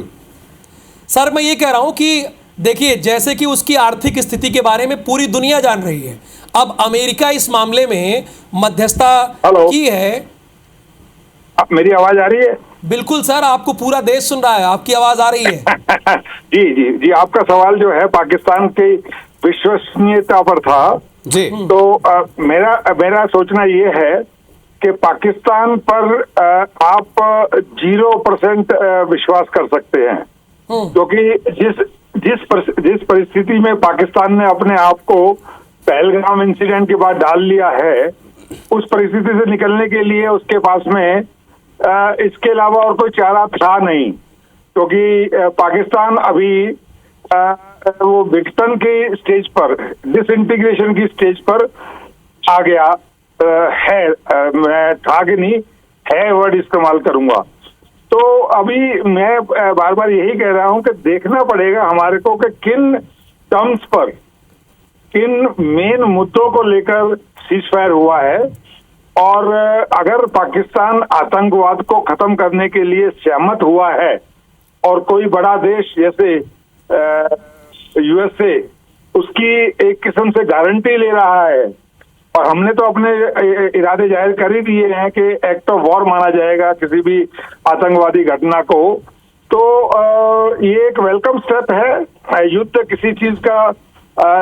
सर, मैं ये कह रहा हूं कि देखिए, जैसे कि उसकी आर्थिक स्थिति के बारे में पूरी दुनिया जान रही है, अब अमेरिका इस मामले में मध्यस्थता की है। मेरी आवाज आ रही है? बिल्कुल सर, आपको पूरा देश सुन रहा है, आपकी आवाज आ रही है। जी जी जी, आपका सवाल जो है पाकिस्तान की विश्वसनीयता पर था जी। तो मेरा सोचना ये है कि पाकिस्तान पर आप 0% विश्वास कर सकते हैं, क्योंकि जिस परिस्थिति में पाकिस्तान ने अपने आप को पहलगाम इंसिडेंट के बाद डाल लिया है, उस परिस्थिति से निकलने के लिए उसके पास में इसके अलावा और कोई चारा था नहीं, क्योंकि पाकिस्तान अभी वो विघटन की स्टेज पर, डिसइंटीग्रेशन की स्टेज पर आ गया है। मैं था कि नहीं है वर्ड इस्तेमाल करूंगा। तो अभी मैं बार बार यही कह रहा हूं कि देखना पड़ेगा हमारे को कि किन टर्म्स पर, किन मेन मुद्दों को लेकर सीज फायर हुआ है, और अगर पाकिस्तान आतंकवाद को खत्म करने के लिए सहमत हुआ है और कोई बड़ा देश जैसे यूएसए उसकी एक किस्म से गारंटी ले रहा है, और हमने तो अपने इरादे जाहिर कर ही दिए हैं कि एक्ट ऑफ वॉर माना जाएगा किसी भी आतंकवादी घटना को, तो ये एक वेलकम स्टेप है। युद्ध किसी चीज का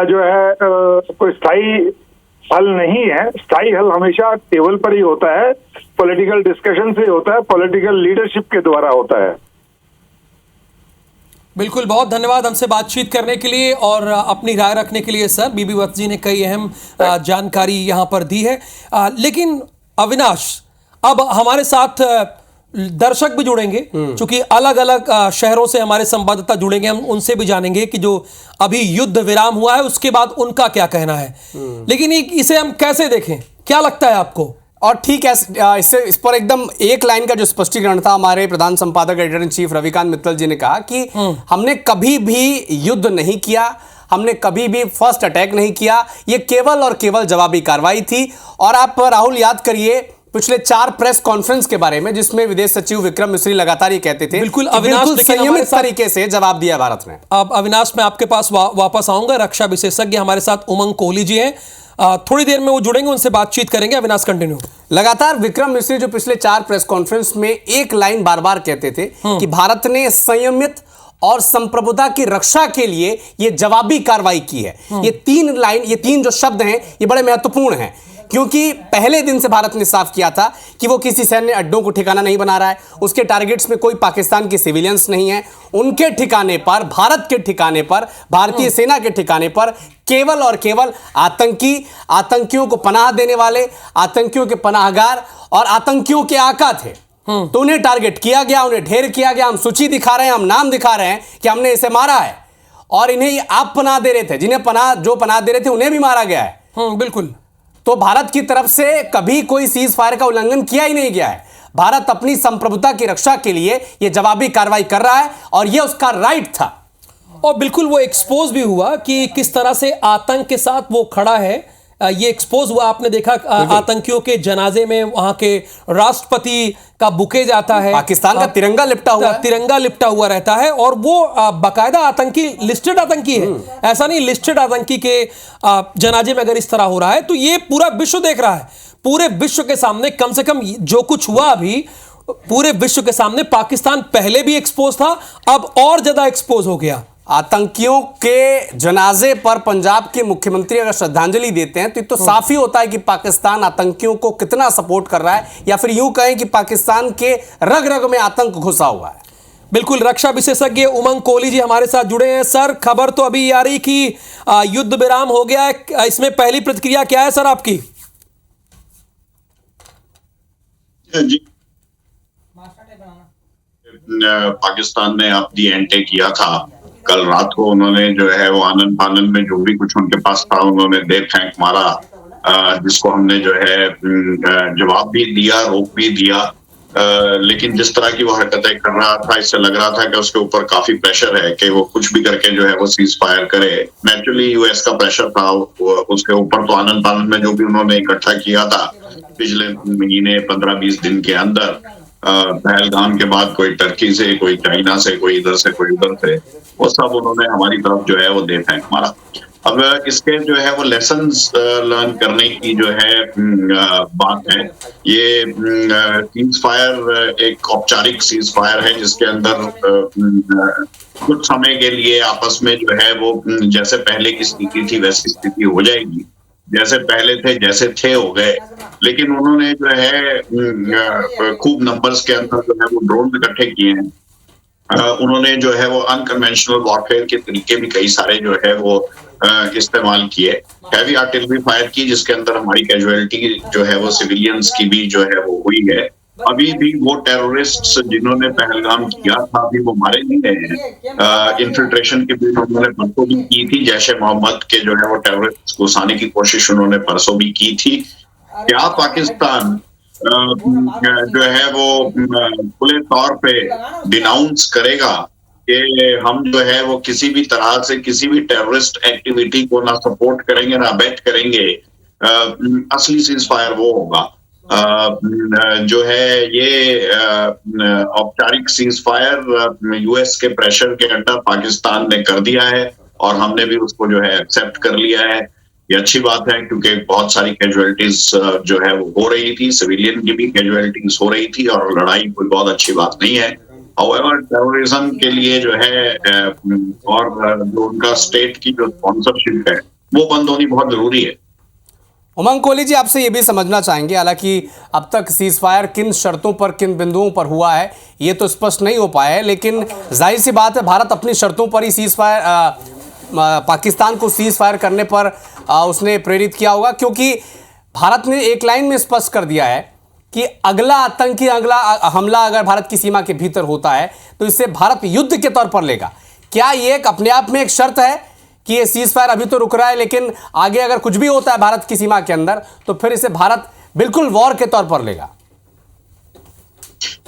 जो है कोई स्थायी हल नहीं है। स्थायी हल हमेशा टेबल पर ही होता है, पॉलिटिकल डिस्कशन से होता है, पॉलिटिकल लीडरशिप के द्वारा होता है। बिल्कुल, बहुत धन्यवाद हमसे बातचीत करने के लिए और अपनी राय रखने के लिए सर। बीबी वत्स जी ने कई अहम जानकारी यहां पर दी है। लेकिन अविनाश, अब हमारे साथ दर्शक भी जुड़ेंगे, क्योंकि अलग अलग शहरों से हमारे संवाददाता जुड़ेंगे, हम उनसे भी जानेंगे कि जो अभी युद्ध विराम हुआ है उसके बाद उनका क्या कहना है। लेकिन इसे हम कैसे देखें, क्या लगता है आपको? और ठीक है, इससे इस पर एकदम एक लाइन का जो स्पष्टीकरण था, हमारे प्रधान संपादक editor in chief Ravikant Mittal ji ने कहा कि हमने कभी भी युद्ध नहीं किया, हमने कभी भी फर्स्ट अटैक नहीं किया, ये केवल और केवल जवाबी कार्रवाई थी। और आप राहुल याद करिए पिछले 4 प्रेस कॉन्फ्रेंस के बारे में, जिसमें विदेश सचिव विक्रम मिस्री लगातार ये कहते थे बिल्कुल अविनाश, संयमित तरीके से जवाब दिया भारत ने। अब अविनाश मैं आपके पास वापस आऊंगा। रक्षा विशेषज्ञ हमारे साथ उमंग कोहली जी हैं, थोड़ी देर में वो जुड़ेंगे, उनसे बातचीत करेंगे। अविनाश कंटिन्यू। लगातार विक्रम मिस्री जो पिछले 4 प्रेस कॉन्फ्रेंस में एक लाइन बार बार कहते थे कि भारत ने संयमित और संप्रभुता की रक्षा के लिए यह जवाबी कार्रवाई की है। ये 3 लाइन, ये 3 जो शब्द हैं, ये बड़े महत्वपूर्ण हैं, क्योंकि पहले दिन से भारत ने साफ किया था कि वो किसी सैन्य अड्डों को ठिकाना नहीं बना रहा है, उसके टारगेट्स में कोई पाकिस्तान के सिविलियंस नहीं है, उनके ठिकाने पर, भारत के ठिकाने पर, भारतीय सेना के ठिकाने पर केवल और केवल आतंकियों को पनाह देने वाले, आतंकियों के पनाहगार और आतंकियों के आका थे। तो उन्हें टारगेट किया गया, उन्हें ढेर किया गया। हम सूची दिखा रहे हैं, हम नाम दिखा रहे हैं कि हमने इसे मारा है, और इन्हें आप पनाह दे रहे थे, जिन्हें पनाह दे रहे थे उन्हें भी मारा गया है। बिल्कुल। तो भारत की तरफ से कभी कोई सीज फायर का उल्लंघन किया ही नहीं गया है। भारत अपनी संप्रभुता की रक्षा के लिए यह जवाबी कार्रवाई कर रहा है, और यह उसका राइट था। और बिल्कुल वो एक्सपोज भी हुआ कि किस तरह से आतंक के साथ वो खड़ा है। ये एक्सपोज हुआ, आपने देखा आतंकियों के जनाजे में वहां के राष्ट्रपति का बुके जाता है, पाकिस्तान का तिरंगा लिपटा हुआ रहता है, और वो बाकायदा आतंकी, लिस्टेड आतंकी है, ऐसा नहीं, लिस्टेड आतंकी के जनाजे में अगर इस तरह हो रहा है तो ये पूरा विश्व देख रहा है। पूरे विश्व के सामने, कम से कम जो कुछ हुआ अभी, पूरे विश्व के सामने पाकिस्तान पहले भी एक्सपोज था, अब और ज्यादा एक्सपोज हो गया। आतंकियों के जनाजे पर पंजाब के मुख्यमंत्री अगर श्रद्धांजलि देते हैं तो ये तो साफ ही होता है कि पाकिस्तान आतंकियों को कितना सपोर्ट कर रहा है, या फिर यूं कहें कि पाकिस्तान के रग रग में आतंक घुसा हुआ है। बिल्कुल। रक्षा विशेषज्ञ उमंग कोहली जी हमारे साथ जुड़े हैं। सर, खबर तो अभी आ रही कि युद्ध विराम हो गया है, इसमें पहली प्रतिक्रिया क्या है सर आपकी? जी, पाकिस्तान ने अब दी एंटे किया था। कल रात को उन्होंने जो है वो आनंद फानंद में जो भी कुछ उनके पास था उन्होंने दे फेंक मारा, जिसको हमने जो है जवाब भी दिया, रोक भी दिया। लेकिन जिस तरह की वो हरकतें कर रहा था, इससे लग रहा था कि उसके ऊपर काफी प्रेशर है कि वो कुछ भी करके जो है वो सीज फायर करे। नेचुरली यूएस का प्रेशर था उसके ऊपर। तो आनंद फानंद में जो भी उन्होंने इकट्ठा किया था पिछले महीने 15-20 दिन के अंदर, पहलगाम के बाद कोई टर्की से, कोई चाइना से, कोई इधर से, कोई उधर से, वो सब उन्होंने हमारी तरफ जो है वो दे फेंक मारा। अब इसके जो है वो लेसन्स लर्न करने की जो है बात है। ये सीज फायर एक औपचारिक सीज फायर है, जिसके अंदर कुछ समय के लिए आपस में जो है वो जैसे पहले की स्थिति थी वैसी स्थिति हो जाएगी, जैसे पहले थे जैसे थे हो गए। लेकिन उन्होंने जो है खूब नंबर्स के अंदर जो है वो ड्रोन इकट्ठे किए हैं। उन्होंने जो है वो अनकन्वेंशनल वॉरफेयर के तरीके भी कई सारे जो है वो इस्तेमाल किए। हैवी आर्टिलरी फायर की, जिसके अंदर हमारी कैजुअलिटी जो है वो सिविलियंस की भी जो है वो हुई है। अभी भी वो टेररिस्ट्स जिन्होंने पहलगाम किया था अभी वो मारे नहीं गए हैं। इन्फिल्ट्रेशन की भी उन्होंने परसों भी की थी, जैश ए मोहम्मद के जो है वो टेररिस्ट घुसाने की कोशिश उन्होंने परसों भी की थी। क्या पाकिस्तान जो है वो खुले तौर पे डिनाउंस करेगा कि हम जो है वो किसी भी तरह से किसी भी टेररिस्ट एक्टिविटी को ना सपोर्ट करेंगे ना अबेट करेंगे? असली सीज फायर वो होगा। जो है ये औपचारिक सीज फायर यूएस के प्रेशर के अंडर पाकिस्तान ने कर दिया है, और हमने भी उसको जो है एक्सेप्ट कर लिया है। ये अच्छी बात है, क्योंकि बहुत सारी कैजुअलिटीज जो है वो हो रही थी, सिविलियन की भी कैजुअलिटीज हो रही थी, और लड़ाई कोई बहुत अच्छी बात नहीं है। हाउएवर टेररिज्म के लिए जो है और जो उनका स्टेट की जो स्पॉन्सरशिप है वो बंद होनी बहुत जरूरी है। उमंग कोहली जी, आपसे ये भी समझना चाहेंगे, हालांकि अब तक सीज फायर किन शर्तों पर, किन बिंदुओं पर हुआ है ये तो स्पष्ट नहीं हो पाया है, लेकिन जाहिर सी बात है भारत अपनी शर्तों पर ही सीज फायर, पाकिस्तान को सीज फायर करने पर उसने प्रेरित किया होगा, क्योंकि भारत ने एक लाइन में स्पष्ट कर दिया है कि अगला आतंकी हमला अगर भारत की सीमा के भीतर होता है तो इससे भारत युद्ध के तौर पर लेगा। क्या ये एक अपने आप में एक शर्त है कि ये सीज फायर अभी तो रुक रहा है, लेकिन आगे अगर कुछ भी होता है भारत की सीमा के अंदर तो फिर इसे भारत बिल्कुल वॉर के तौर पर लेगा?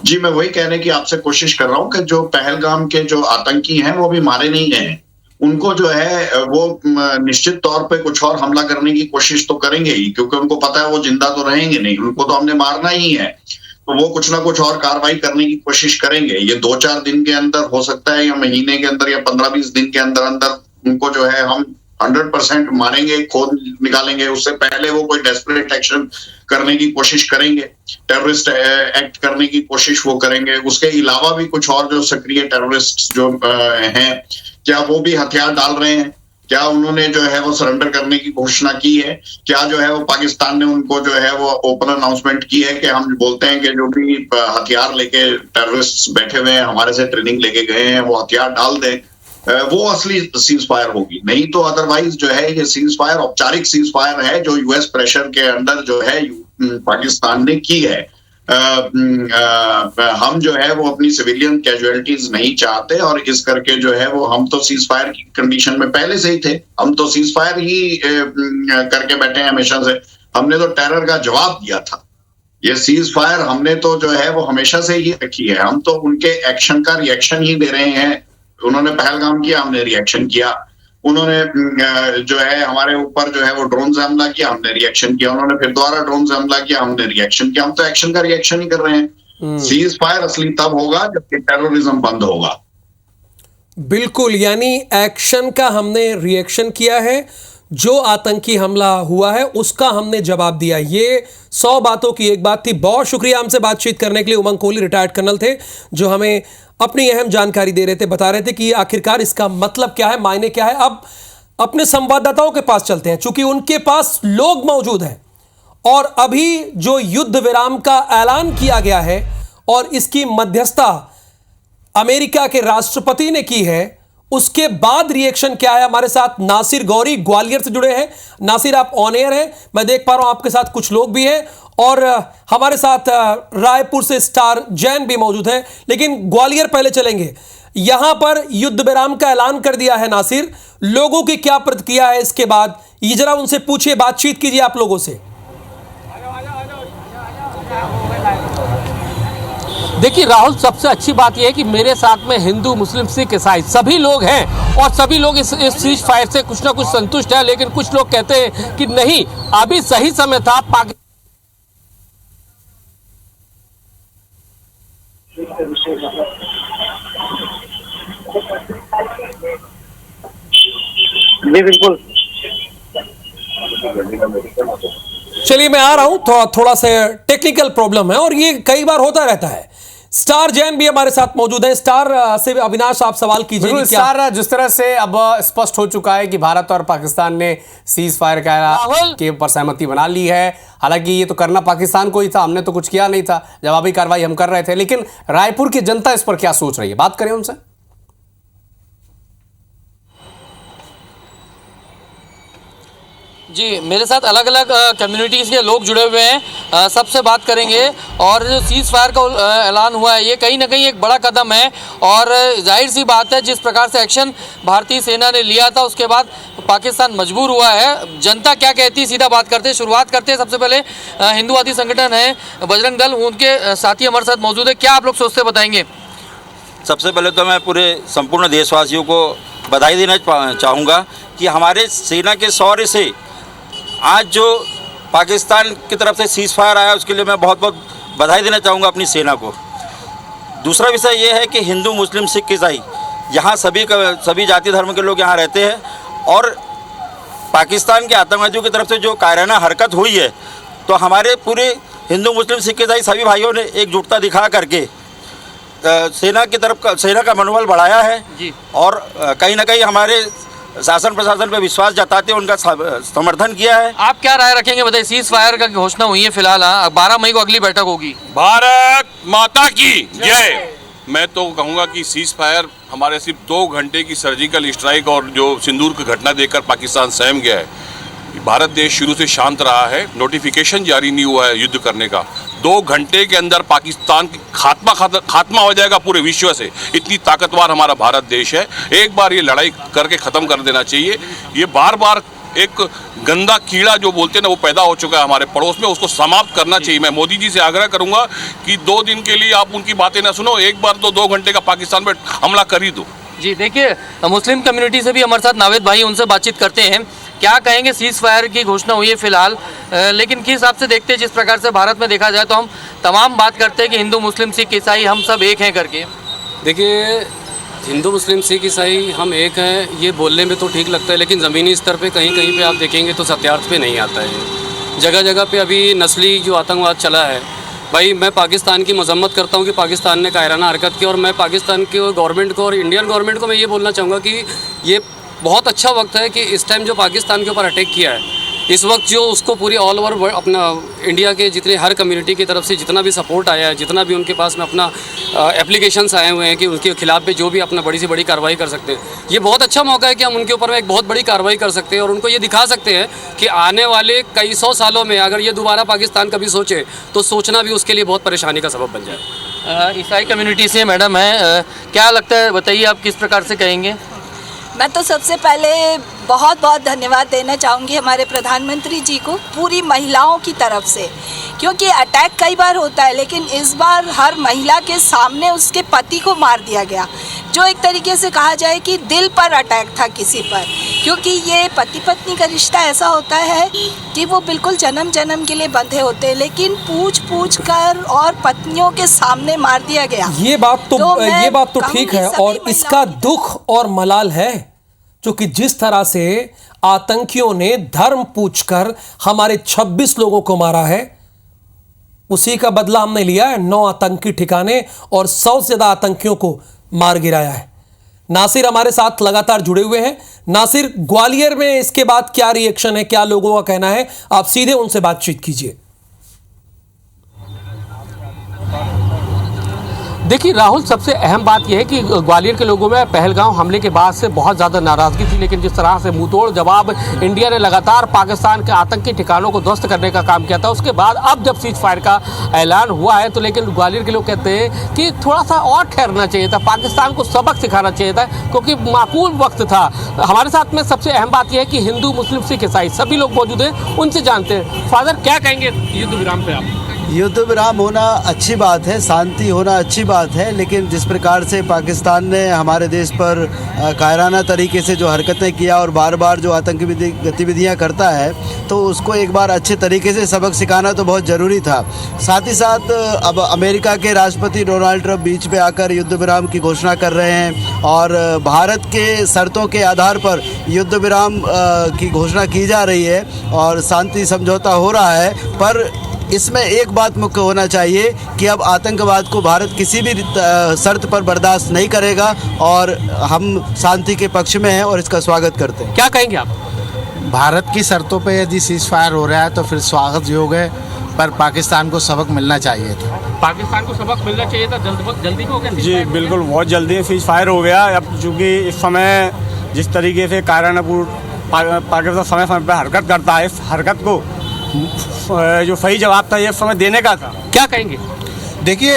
जी, मैं वही कहने की आपसे कोशिश कर रहा हूं कि जो पहलगाम के जो आतंकी हैं वो भी मारे नहीं गए हैं। उनको जो है वो निश्चित तौर पे कुछ और हमला करने की कोशिश तो करेंगे ही, क्योंकि उनको पता है वो जिंदा तो रहेंगे नहीं, उनको तो हमने मारना ही है। तो वो कुछ ना कुछ और कार्रवाई करने की कोशिश करेंगे। ये 2-4 दिन के अंदर हो सकता है, या महीने के अंदर, या 15-20 दिन के अंदर अंदर उनको जो है हम 100% मारेंगे, खोद निकालेंगे। उससे पहले वो कोई डेस्परेट एक्शन करने की कोशिश करेंगे, टेररिस्ट एक्ट करने की कोशिश वो करेंगे। उसके अलावा भी कुछ और जो सक्रिय टेररिस्ट जो हैं, क्या वो भी हथियार डाल रहे हैं? क्या उन्होंने जो है वो सरेंडर करने की घोषणा की है? क्या जो है वो पाकिस्तान ने उनको जो है वो ओपन अनाउंसमेंट की है कि हम बोलते हैं कि जो भी हथियार लेके टेररिस्ट बैठे हुए हैं, हमारे से ट्रेनिंग लेके गए हैं, वो हथियार डाल दें? वो असली सीज फायर होगी। नहीं तो अदरवाइज जो है ये सीज फायर औपचारिक सीज फायर है जो यूएस प्रेशर के अंडर जो है पाकिस्तान ने की है। हम जो है वो अपनी सिविलियन कैजुअलिटीज नहीं चाहते, और इस करके जो है वो हम तो सीज फायर की कंडीशन में पहले से ही थे। हम तो सीज फायर ही करके बैठे हैं हमेशा से। हमने तो टेरर का जवाब दिया था। ये सीज फायर हमने तो जो है वो हमेशा से ही रखी है। हम तो उनके एक्शन का रिएक्शन ही दे रहे हैं। उन्होंने पहलगाम किया, हमने रिएक्शन किया। उन्होंने जो है हमारे ऊपर जो है वो ड्रोन से हमला किया, हमने रिएक्शन किया। उन्होंने फिर दोबारा ड्रोन से हमला किया, हमने रिएक्शन किया। हम तो एक्शन का रिएक्शन ही कर रहे हैं। सीज फायर असली तब होगा जबकि टेररिज्म बंद होगा। बिल्कुल, यानी एक्शन का हमने रिएक्शन किया है, जो आतंकी हमला हुआ है उसका हमने जवाब दिया। ये 100 बातों की एक बात थी। बहुत शुक्रिया हमसे बातचीत करने के लिए। उमंग कोहली रिटायर्ड कर्नल थे जो हमें अपनी अहम जानकारी दे रहे थे, बता रहे थे कि आखिरकार इसका मतलब क्या है, मायने क्या है। अब अपने संवाददाताओं के पास चलते हैं, चूंकि उनके पास लोग मौजूद हैं और अभी जो युद्ध विराम का ऐलान किया गया है और इसकी मध्यस्थता अमेरिका के राष्ट्रपति ने की है, उसके बाद रिएक्शन क्या है। हमारे साथ नासिर गौरी ग्वालियर से जुड़े हैं। नासिर, आप ऑन एयर हैं, मैं देख पा रहा हूं आपके साथ कुछ लोग भी हैं, और हमारे साथ रायपुर से स्टार जैन भी मौजूद हैं। लेकिन ग्वालियर पहले चलेंगे। यहां पर युद्ध विराम का ऐलान कर दिया है नासिर, लोगों की क्या प्रतिक्रिया है इसके बाद, ये जरा उनसे पूछिए, बातचीत कीजिए आप लोगों से। देखिए राहुल, सबसे अच्छी बात यह है कि मेरे साथ में हिंदू, मुस्लिम, सिख, ईसाई सभी लोग हैं और सभी लोग इस सीज फायर से कुछ ना कुछ संतुष्ट है। लेकिन कुछ लोग कहते हैं कि नहीं, अभी सही समय था। जी बिल्कुल। चलिए मैं आ रहा हूं, थोड़ा सा टेक्निकल प्रॉब्लम है और ये कई बार होता रहता है। स्टार जैन भी हमारे साथ मौजूद है। स्टार से अविनाश आप सवाल कीजिए। स्टार, जिस तरह से अब स्पष्ट हो चुका है कि भारत और पाकिस्तान ने सीज फायर के ऊपर सहमति बना ली है। हालांकि ये तो करना पाकिस्तान को ही था, हमने तो कुछ किया नहीं था, जवाबी कार्रवाई हम कर रहे थे। लेकिन रायपुर की जनता इस पर क्या सोच रही है, बात करें उनसे। जी, मेरे साथ अलग अलग कम्युनिटीज़ के लोग जुड़े हुए हैं, सबसे बात करेंगे। और जो सीज़ फायर का ऐलान हुआ है, ये कहीं ना कहीं एक बड़ा कदम है और जाहिर सी बात है, जिस प्रकार से एक्शन भारतीय सेना ने लिया था उसके बाद पाकिस्तान मजबूर हुआ है। जनता क्या कहती है, सीधा बात करते हैं, शुरुआत करते हैं। सबसे पहले हिंदूवादी संगठन है बजरंग दल, उनके साथी हमारे साथ मौजूद है। क्या आप लोग सोचते बताएंगे? सबसे पहले तो मैं पूरे संपूर्ण देशवासियों को बधाई देना चाहूँगा कि हमारे सेना के शौर्य से आज जो पाकिस्तान की तरफ से सीज़ फायर आया, उसके लिए मैं बहुत बहुत बधाई देना चाहूँगा अपनी सेना को। दूसरा विषय ये है कि हिंदू, मुस्लिम, सिख, ईसाई, यहाँ सभी जाति धर्म के लोग यहाँ रहते हैं और पाकिस्तान के आतंकवादियों की तरफ से जो कायराना हरकत हुई है, तो हमारे पूरे हिंदू, मुस्लिम, सिख, ईसाई सभी भाइयों ने एकजुटता दिखा करके सेना का मनोबल बढ़ाया है जी। और कहीं ना कहीं हमारे शासन प्रशासन पे विश्वास जताते उनका समर्थन किया है। आप क्या राय रखेंगे, बताइए। सीज फायर का घोषणा हुई है फिलहाल, 12 मई को अगली बैठक होगी। भारत माता की जय। मैं तो कहूँगा कि सीज फायर हमारे सिर्फ 2 घंटे की सर्जिकल स्ट्राइक और जो सिंदूर की घटना देखकर पाकिस्तान सहम गया है। भारत देश शुरू से शांत रहा है, नोटिफिकेशन जारी नहीं हुआ है युद्ध करने का। 2 घंटे के अंदर पाकिस्तान की खात्मा हो जाएगा पूरे विश्व से। इतनी ताकतवर हमारा भारत देश है। एक बार ये लड़ाई करके ख़त्म कर देना चाहिए। ये बार बार एक गंदा कीड़ा जो बोलते हैं ना, वो पैदा हो चुका है हमारे पड़ोस में, उसको समाप्त करना चाहिए। मैं मोदी जी से आग्रह करूंगा कि 2 दिन के लिए आप उनकी बातें ना सुनो, एक बार तो 2 घंटे का पाकिस्तान पे हमला कर ही दो। जी देखिए, मुस्लिम कम्युनिटी से भी हमारे साथ नावेद भाई, उनसे बातचीत करते हैं। क्या कहेंगे, सीज फायर की घोषणा हुई है फिलहाल, लेकिन किस हिसाब से देखते हैं, जिस प्रकार से भारत में देखा जाए तो हम तमाम बात करते हैं कि हिंदू मुस्लिम सिख ईसाई हम सब एक हैं करके। देखिए, हिंदू मुस्लिम सिख ईसाई हम एक हैं, ये बोलने में तो ठीक लगता है, लेकिन ज़मीनी स्तर पे कहीं कहीं पे आप देखेंगे तो सत्यार्थ पे नहीं आता है। जगह जगह पे अभी नस्ली जो आतंकवाद चला है, भाई मैं पाकिस्तान की मजम्मत करता हूँ कि पाकिस्तान ने कायराना हरकत की, और मैं पाकिस्तान के गवर्नमेंट को और इंडियन गवर्नमेंट को मैं ये बोलना चाहूँगा कि ये बहुत अच्छा वक्त है कि इस टाइम जो पाकिस्तान के ऊपर अटैक किया है, इस वक्त जो उसको पूरी ऑल ओवर अपना इंडिया के जितने हर कम्युनिटी की तरफ से जितना भी सपोर्ट आया है, जितना भी उनके पास में अपना एप्लीकेशंस आए हुए हैं कि उनके खिलाफ पे जो भी अपना बड़ी से बड़ी कार्रवाई कर सकते हैं, ये बहुत अच्छा मौका है कि हम उनके ऊपर में एक बहुत बड़ी कार्रवाई कर सकते हैं और उनको ये दिखा सकते हैं कि आने वाले कई 100 सालों में अगर ये दोबारा पाकिस्तान कभी सोचे तो सोचना भी उसके लिए बहुत परेशानी का सबब बन जाए। ईसाई कम्युनिटी से मैडम है, क्या लगता है, बताइए आप किस प्रकार से कहेंगे? मैं तो सबसे पहले बहुत बहुत धन्यवाद देना चाहूँगी हमारे प्रधानमंत्री जी को, पूरी महिलाओं की तरफ से, क्योंकि अटैक कई बार होता है लेकिन इस बार हर महिला के सामने उसके पति को मार दिया गया, जो एक तरीके से कहा जाए कि दिल पर अटैक था किसी पर, क्योंकि ये पति पत्नी का रिश्ता ऐसा होता है कि वो बिल्कुल जन्म जन्म के लिए बंधे होते हैं, लेकिन पूछ कर और पत्नियों के सामने मार दिया गया। ये बात तो ठीक है, और इसका दुख और मलाल है जो कि जिस तरह से आतंकियों ने धर्म पूछकर हमारे 26 लोगों को मारा है, उसी का बदला हमने लिया है। 9 आतंकी ठिकाने और 100 से ज्यादा आतंकियों को मार गिराया है। नासिर हमारे साथ लगातार जुड़े हुए हैं। नासिर, ग्वालियर में इसके बाद क्या रिएक्शन है, क्या लोगों का कहना है? आप सीधे उनसे बातचीत कीजिए। देखिए राहुल, सबसे अहम बात यह है कि ग्वालियर के लोगों में पहलगाम हमले के बाद से बहुत ज़्यादा नाराज़गी थी, लेकिन जिस तरह से मुंहतोड़ जवाब इंडिया ने लगातार पाकिस्तान के आतंकी ठिकानों को ध्वस्त करने का काम किया था, उसके बाद अब जब सीज फायर का ऐलान हुआ है तो लेकिन ग्वालियर के लोग कहते हैं कि थोड़ा सा और ठहरना चाहिए था, पाकिस्तान को सबक सिखाना चाहिए था, क्योंकि माकूल वक्त था। हमारे साथ में सबसे अहम बात यह है कि हिंदू मुस्लिम सिख ईसाई सभी लोग मौजूद हैं, उनसे जानते हैं। फादर, क्या कहेंगे युद्ध विराम पे आप? युद्ध विराम होना अच्छी बात है, शांति होना अच्छी बात है, लेकिन जिस प्रकार से पाकिस्तान ने हमारे देश पर कायराना तरीके से जो हरकतें किया और बार बार जो आतंकी गतिविधियां करता है, तो उसको एक बार अच्छे तरीके से सबक सिखाना तो बहुत ज़रूरी था। साथ ही साथ अब अमेरिका के राष्ट्रपति डोनाल्ड ट्रंप बीच पे आकर युद्ध विराम की घोषणा कर रहे हैं और भारत के शर्तों के आधार पर युद्ध विराम की घोषणा की जा रही है और शांति समझौता हो रहा है। पर इसमें एक बात मुख्य होना चाहिए कि अब आतंकवाद को भारत किसी भी शर्त पर बर्दाश्त नहीं करेगा और हम शांति के पक्ष में हैं और इसका स्वागत करते हैं। क्या कहेंगे आप? भारत की शर्तों पे यदि सीज फायर हो रहा है तो फिर स्वागत योग है, पर पाकिस्तान को सबक मिलना चाहिए था। पाकिस्तान को सबक मिलना चाहिए था, जल्दी हो गया? जी बिल्कुल, बहुत जल्दी सीज फायर हो गया। अब चूँकि इस समय जिस तरीके से कायरानापुर पाकिस्तान समय समय पर हरकत करता है, इस हरकत को जो सही जवाब था ये समय देने का था। क्या कहेंगे? देखिए,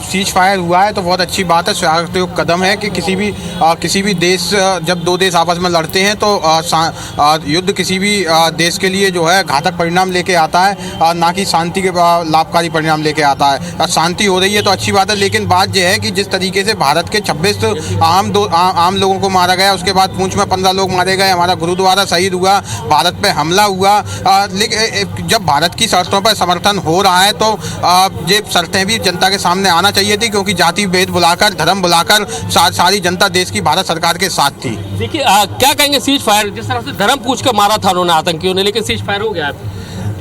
सीज फायर हुआ है तो बहुत अच्छी बात है, स्वागत योग्य कदम है कि किसी भी देश, जब 2 देश आपस में लड़ते हैं तो युद्ध किसी भी देश के लिए जो है घातक परिणाम लेके आता है, ना कि शांति के लाभकारी परिणाम लेके आता है। शांति हो रही है तो अच्छी बात है, लेकिन बात यह है कि जिस तरीके से भारत के 26 आम लोगों को मारा गया, उसके बाद पूंछ में 15 लोग मारे गए, हमारा गुरुद्वारा शहीद हुआ, भारत पे हमला हुआ, लेकिन जब भारत की शर्तों पर समर्थन हो रहा है तो ये शर्तें भी जनता के सामने आना चाहिए थी, क्योंकि जाति भेद बुलाकर, धर्म बुलाकर सारी जनता देश की भारत सरकार के साथ थी। देखिए, क्या कहेंगे सीज फायर, जिस तरह से धर्म पूछ कर मारा था उन्होंने आतंकियों ने, लेकिन सीज फायर हो गया।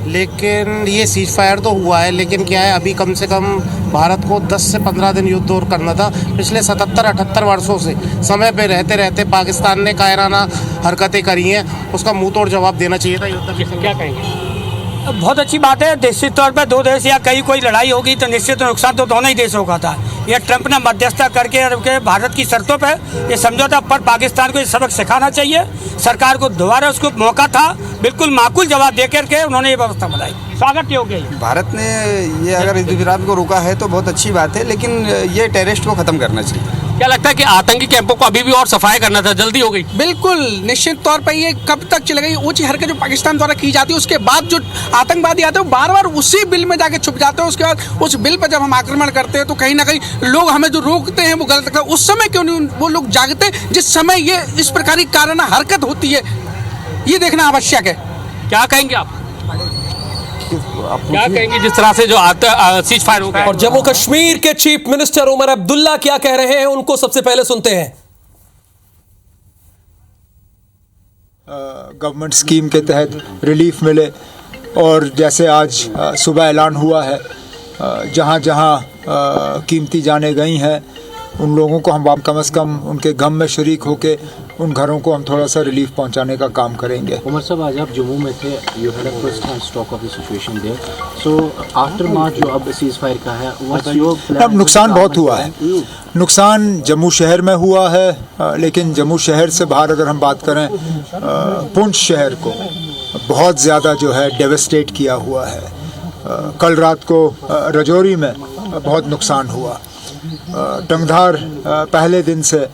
लेकिन ये सीज फायर तो हुआ है, लेकिन क्या है, अभी कम से कम भारत को 10 से 15 दिन युद्ध और करना था। पिछले 77-78 वर्षों से समय पे रहते रहते पाकिस्तान ने कायराना हरकतें करी हैं, उसका मुंह तोड़ जवाब देना चाहिए था युद्ध। क्या कहेंगे? बहुत अच्छी बात है। निश्चित तौर पर 2 देश या कोई लड़ाई होगी तो निश्चित नुकसान तो दोनों ही देशों का था, ये ट्रंप ने मध्यस्थता करके भारत की शर्तों पर ये समझौता पर पाकिस्तान को ये सबक सिखाना चाहिए। सरकार को दोबारा उसको मौका था, बिल्कुल माकूल जवाब दे करके उन्होंने ये व्यवस्था बनाई। स्वागत योग्य है। भारत ने ये अगर युद्ध को रोका है तो बहुत अच्छी बात है, लेकिन ये टेररिस्ट को खत्म करना चाहिए। क्या लगता है कि आतंकी कैंपों को अभी भी और सफाई करना था, जल्दी हो गई? बिल्कुल निश्चित तौर पर ये कब तक चलेगा? ये ऊंची हरकत जो पाकिस्तान द्वारा की जाती है, उसके बाद जो आतंकवादी आते हैं वो बार बार उसी बिल में जाके छुप जाते हैं। उसके बाद उस बिल पर जब हम आक्रमण करते हैं तो कहीं ना कहीं लोग हमें जो रोकते हैं वो गलत लगता है। उस समय क्यों नहीं वो लोग जागते जिस समय ये इस प्रकार की काराना हरकत होती है? ये देखना आवश्यक है। क्या कहेंगे आप? क्या कहेंगे जिस तरह से जो सीज फायर हो गया? और जम्मू कश्मीर के चीफ मिनिस्टर उमर अब्दुल्ला क्या कह रहे हैं, उनको सबसे पहले सुनते हैं। गवर्नमेंट स्कीम के तहत रिलीफ मिले और जैसे आज सुबह ऐलान हुआ है, जहां जहां कीमती जानें गई हैं उन लोगों को हम कम से कम उनके गम में शरीक होके उन घरों को हम थोड़ा सा रिलीफ पहुंचाने का काम करेंगे। उमर साहब, आज आप जम्मू में थे, you had a first hand stock of the situation there, so after March जो अब सीज फायर का है, व्हाट्स योर प्लान? अब नुकसान बहुत हुआ है। नुकसान जम्मू शहर में हुआ है, लेकिन जम्मू शहर से बाहर अगर हम बात करें, पुंछ शहर को बहुत ज़्यादा जो है डेवस्टेट किया हुआ है। कल रात को रजौरी में बहुत नुकसान हुआ। टंगधार पहले दिन से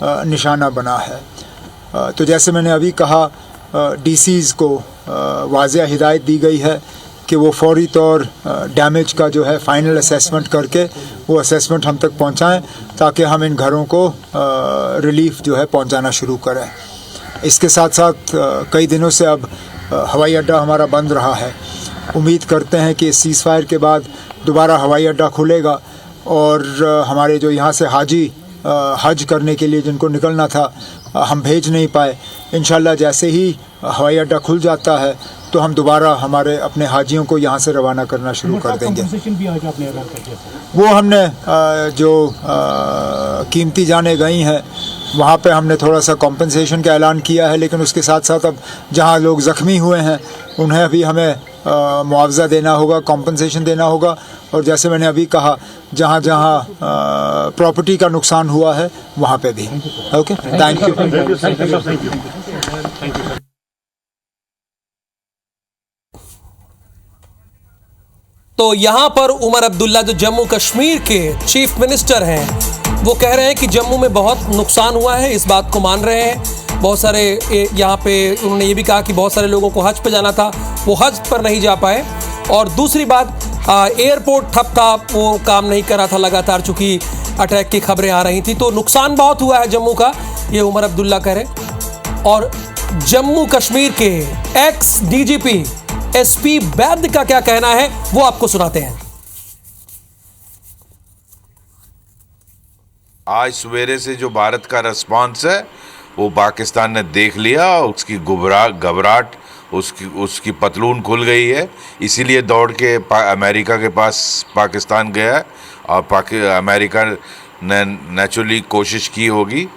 निशाना बना है। तो जैसे मैंने अभी कहा, डीसीज़ को वाज़ेह हिदायत दी गई है कि वो फौरी तौर डैमेज का जो है फाइनल असेसमेंट करके वो असेसमेंट हम तक पहुंचाएं ताकि हम इन घरों को रिलीफ जो है पहुंचाना शुरू करें। इसके साथ साथ कई दिनों से अब हवाई अड्डा हमारा बंद रहा है। उम्मीद करते हैं कि सीज़ फायर के बाद दोबारा हवाई अड्डा खुलेगा और हमारे जो यहाँ से हाजी हज करने के लिए जिनको निकलना था हम भेज नहीं पाए, इंशाल्लाह जैसे ही हवाई अड्डा खुल जाता है तो हम दोबारा हमारे अपने हाजियों को यहाँ से रवाना करना शुरू कर देंगे। वो हमने जो कीमती जानें गई हैं वहाँ पे हमने थोड़ा सा कॉम्पनसेशन का ऐलान किया है, लेकिन उसके साथ साथ अब जहाँ लोग ज़ख्मी हुए हैं उन्हें भी हमें मुआवजा देना होगा, कॉम्पनसेशन देना होगा। और जैसे मैंने अभी कहा, जहाँ जहाँ प्रॉपर्टी का नुकसान हुआ है वहाँ पे भी। Okay, thank you. तो यहां पर उमर अब्दुल्ला जो जम्मू कश्मीर के चीफ मिनिस्टर हैं, वो कह रहे हैं कि जम्मू में बहुत नुकसान हुआ है, इस बात को मान रहे हैं। बहुत सारे यहाँ पे उन्होंने ये भी कहा कि बहुत सारे लोगों को हज पे जाना था, वो हज पर नहीं जा पाए। और दूसरी बात, एयरपोर्ट ठप था, वो काम नहीं कर रहा था लगातार, चूंकि अटैक की खबरें आ रही थी। तो नुकसान बहुत हुआ है जम्मू का, ये उमर अब्दुल्ला कह रहे। और जम्मू कश्मीर के एक्स डीजीपी एसपी वैद्य का क्या कहना है वो आपको सुनाते हैं। आज सवेरे से जो भारत का रिस्पांस है वो पाकिस्तान ने देख लिया, उसकी घबराहट, उसकी पतलून खुल गई है, इसीलिए दौड़ के अमेरिका के पास पाकिस्तान गया और अमेरिका ने नेचुरली कोशिश की होगी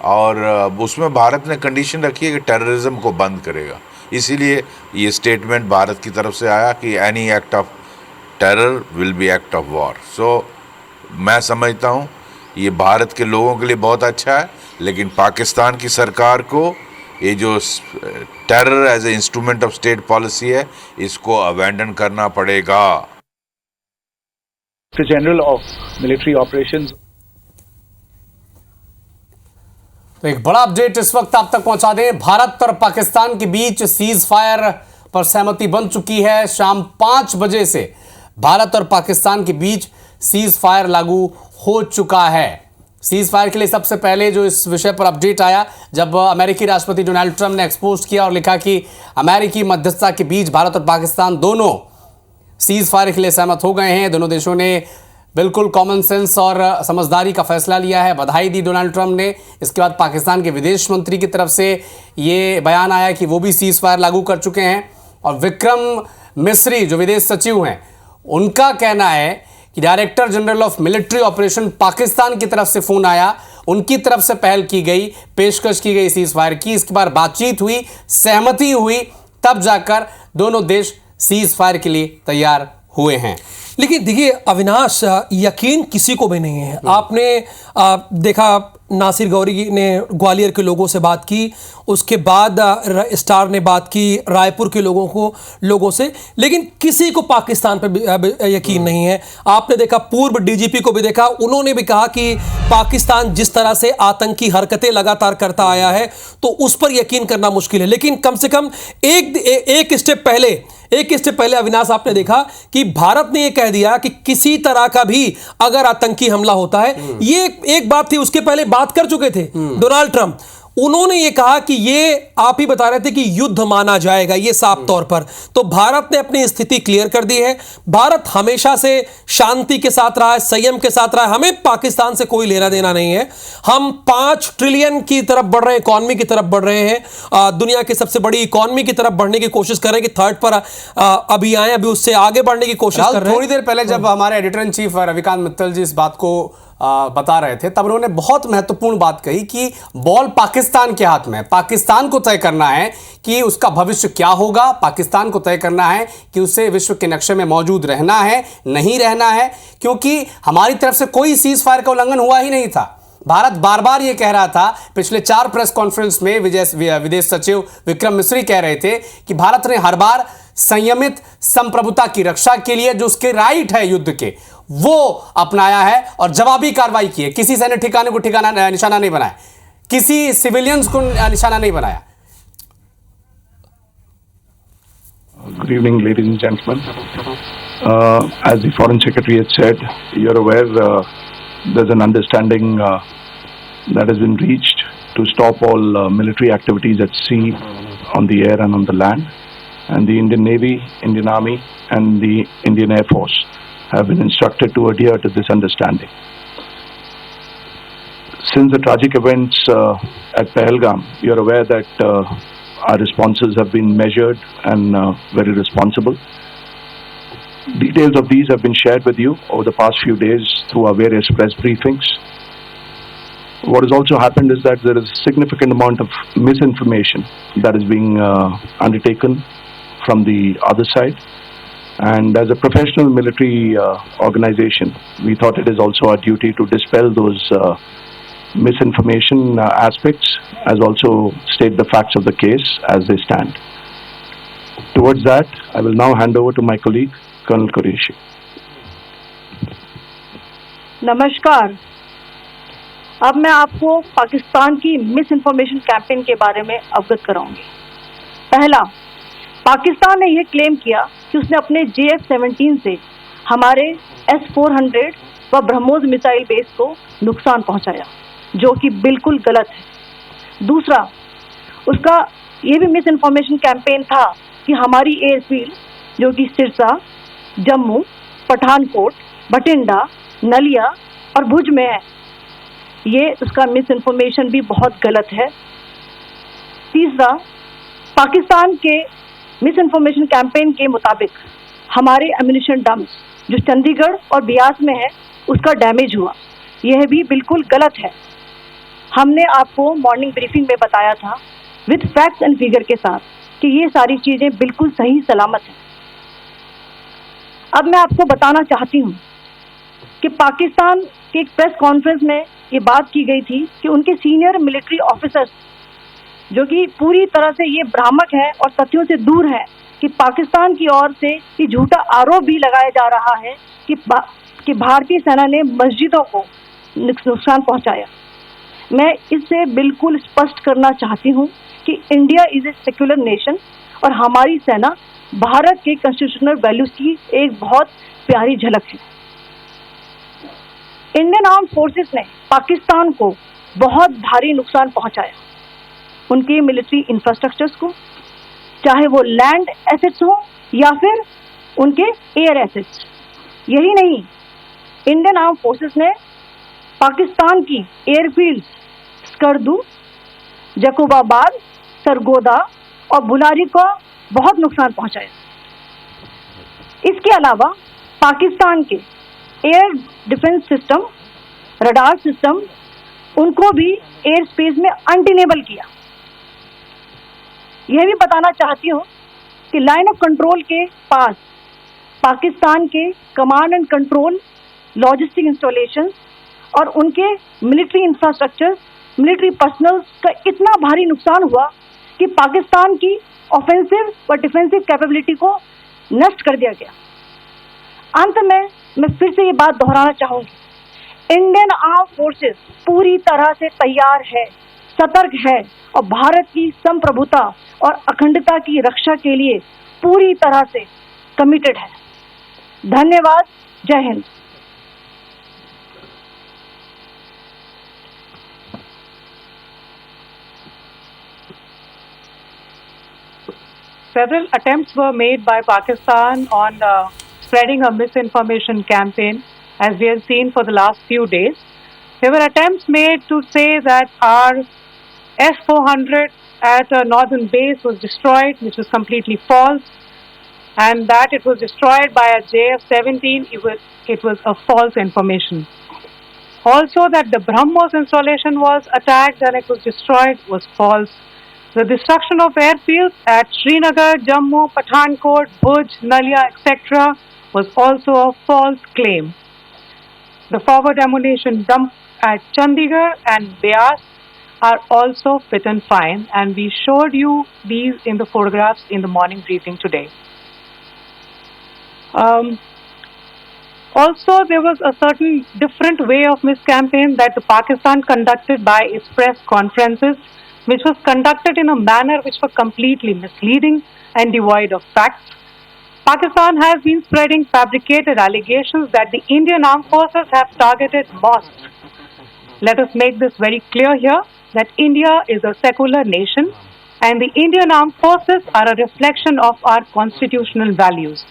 और उसमें भारत ने कंडीशन रखी है कि टेररिज्म को बंद करेगा। इसीलिए ये स्टेटमेंट भारत की तरफ से आया कि any act of terror will be act of war. So मैं समझता हूँ ये भारत के लोगों के लिए बहुत अच्छा है, लेकिन पाकिस्तान की सरकार को ये जो terror as a instrument of state policy है, इसको अबैंडन करना पड़ेगा। General of military operations. तो एक बड़ा अपडेट इस वक्त आप तक पहुंचा दें। भारत और पाकिस्तान के बीच सीज फायर पर सहमति बन चुकी है। शाम 5 बजे से भारत और पाकिस्तान के बीच सीज फायर लागू हो चुका है। सीज फायर के लिए सबसे पहले जो इस विषय पर अपडेट आया जब अमेरिकी राष्ट्रपति डोनाल्ड ट्रंप ने एक्सपोज किया और लिखा कि अमेरिकी मध्यस्थता के बीच भारत और पाकिस्तान दोनों सीज फायर के लिए सहमत हो गए हैं। दोनों देशों ने बिल्कुल कॉमन सेंस और समझदारी का फैसला लिया है। बधाई दी डोनाल्ड ट्रंप ने। इसके बाद पाकिस्तान के विदेश मंत्री की तरफ से ये बयान आया कि वो भी सीज फायर लागू कर चुके हैं। और विक्रम मिस्री जो विदेश सचिव हैं, उनका कहना है कि director general of military operation Pakistan की तरफ से फ़ोन आया, उनकी तरफ से पहल की गई, पेशकश की गई सीज फायर की। इसके बाद बातचीत हुई, सहमति हुई, तब जाकर दोनों देश सीज फायर के लिए तैयार हुए हैं। लेकिन देखिए अविनाश, यकीन किसी को भी नहीं है। आपने देखा नासिर गौरी ने ग्वालियर के लोगों से बात की, उसके बाद स्टार ने बात की रायपुर के लोगों से, लेकिन किसी को पाकिस्तान पर यकीन नहीं है। आपने देखा पूर्व डीजीपी को भी देखा, उन्होंने भी कहा कि पाकिस्तान जिस तरह से आतंकी हरकतें लगातार करता आया है तो उस पर यकीन करना मुश्किल है। लेकिन कम से कम एक स्टेप पहले अविनाश, आपने देखा कि भारत ने यह कह दिया कि किसी तरह का भी अगर आतंकी हमला होता है, ये एक बात थी। उसके पहले बात कर चुके थे डोनाल्ड ट्रंप, उन्होंने ये कहा कि ये आप ही बता रहे थे कि युद्ध माना जाएगा, ये साफ तौर पर। तो भारत ने अपनी स्थिति क्लियर कर दी है। भारत हमेशा से शांति के साथ रहा है, संयम के साथ रहा है। हमें पाकिस्तान से कोई लेना देना नहीं है। हम 5 ट्रिलियन की तरफ बढ़ रहे हैं, इकॉनमी की तरफ बढ़ रहे हैं, दुनिया की सबसे बड़ी इकॉनमी की तरफ बढ़ने की कोशिश कर रहे हैं कि थर्ड पर अभी आए, अभी उससे आगे बढ़ने की कोशिश कर रहे हैं। थोड़ी देर पहले जब हमारे editor in chief Ravikant Mittal ji इस बात को बता रहे थे, तब उन्होंने बहुत महत्वपूर्ण बात कही कि बॉल पाकिस्तान के हाथ में है। पाकिस्तान को तय करना है कि उसका भविष्य क्या होगा, पाकिस्तान को तय करना है कि उसे विश्व के नक्शे में मौजूद रहना है, नहीं रहना है, क्योंकि हमारी तरफ से कोई सीज फायर का उल्लंघन हुआ ही नहीं था। भारत बार बार ये कह रहा था, पिछले 4 प्रेस कॉन्फ्रेंस में विदेश सचिव विक्रम मिस्री कह रहे थे कि भारत ने हर बार संयमित संप्रभुता की रक्षा के लिए जो उसके राइट है युद्ध के, वो अपनाया है और जवाबी कार्रवाई की है। किसी सैन्य ठिकाने को निशाना नहीं बनाया, किसी सिविलियंस को निशाना नहीं बनाया। Good evening, ladies and gentlemen. As the Foreign Secretary had said, you're aware there's an understanding that has been reached to stop all military activities at sea, on the air and on the land. And the Indian Navy, Indian Army and the Indian Air Force have been instructed to adhere to this understanding. Since the tragic events at Pahalgam, you're aware that our responses have been measured and very responsible. Details of these have been shared with you over the past few days through our various press briefings. What has also happened is that there is a significant amount of misinformation that is being undertaken from the other side. And as a professional military organization, we thought it is also our duty to dispel those misinformation aspects, as also state the facts of the case as they stand. Towards that, I will now hand over to my colleague, Colonel Qureshi. नमस्कार। अब मैं आपको पाकिस्तान की miss information campaign के बारे में अवगत कराऊंगी। पहला, पाकिस्तान ने यह क्लेम किया कि उसने अपने JF-17 से हमारे S-400 व ब्रह्मोस मिसाइल बेस को नुकसान पहुंचाया, जो कि बिल्कुल गलत है। दूसरा, उसका ये भी मिस इन्फॉर्मेशन कैंपेन था कि हमारी एयरफील्ड, जो कि सिरसा, जम्मू, पठानकोट, बठिंडा, नलिया और भुज में है, ये उसका मिस इन्फॉर्मेशन भी बहुत गलत है। तीसरा, पाकिस्तान के मिस इन्फॉर्मेशन कैंपेन के मुताबिक हमारे एम्यूनिशन डम्प्स जो चंडीगढ़ और बियास में है, उसका डैमेज हुआ, यह भी बिल्कुल गलत है। हमने आपको मॉर्निंग ब्रीफिंग में बताया था विद फैक्ट्स एंड फिगर के साथ कि ये सारी चीज़ें बिल्कुल सही सलामत हैं। अब मैं आपको बताना चाहती हूँ कि पाकिस्तान के एक प्रेस कॉन्फ्रेंस में ये बात की गई थी कि उनके सीनियर मिलिट्री ऑफिसर्स, जो कि पूरी तरह से ये भ्रामक है और तथ्यों से दूर है, कि पाकिस्तान की ओर से ये झूठा आरोप भी लगाया जा रहा है कि भारतीय सेना ने मस्जिदों को नुकसान पहुंचाया। मैं इससे बिल्कुल स्पष्ट करना चाहती हूं कि India is a secular nation और हमारी सेना भारत के कॉन्स्टिट्यूशनल वैल्यूज की एक बहुत प्यारी झलक है। इंडियन आर्म फोर्सेस ने पाकिस्तान को बहुत भारी नुकसान पहुंचाया, उनके मिलिट्री इंफ्रास्ट्रक्चर्स को, चाहे वो लैंड एसेट्स हो या फिर उनके एयर एसेट्स। यही नहीं, इंडियन आर्म फोर्सेस ने पाकिस्तान की एयरफील्ड स्कर्दू, जकोबाबाद, सरगोदा और बुलारी को बहुत नुकसान पहुंचाया। इसके अलावा पाकिस्तान के air defence system, radar system, उनको भी एयर स्पेस में अनटेनेबल किया। यह भी बताना चाहती हूँ कि लाइन ऑफ कंट्रोल के पास पाकिस्तान के command and control, logistic installations और उनके मिलिट्री इंफ्रास्ट्रक्चर, मिलिट्री पर्सनल का इतना भारी नुकसान हुआ कि पाकिस्तान की ऑफेंसिव व डिफेंसिव कैपेबिलिटी को नष्ट कर दिया गया। अंत में मैं फिर से ये बात दोहराना चाहूंगी, इंडियन आर्म फोर्सेस पूरी तरह से तैयार है, सतर्क है और भारत की संप्रभुता और अखंडता की रक्षा के लिए पूरी तरह से कमिटेड है। धन्यवाद। जय Hind. Several attempts were made by Pakistan on spreading a misinformation campaign, as we have seen for the last few days. There were attempts made to say that our S-400 at a northern base was destroyed, which was completely false, and that it was destroyed by a JF-17. It was a false information. Also, that the BrahMos installation was attacked and it was destroyed was false. The destruction of airfields at Srinagar, Jammu, Pathankot, Bhuj, Nalia, etc. was also a false claim. The forward ammunition dump at Chandigarh and Beas are also fit and fine, and we showed you these in the photographs in the morning briefing today. Also, there was a certain different way of miscampaign that the Pakistan conducted by its press conferences, which was conducted in a manner which was completely misleading and devoid of facts. Pakistan has been spreading fabricated allegations that the Indian armed forces have targeted mosques. Let us make this very clear here that India is a secular nation and the Indian armed forces are a reflection of our constitutional values.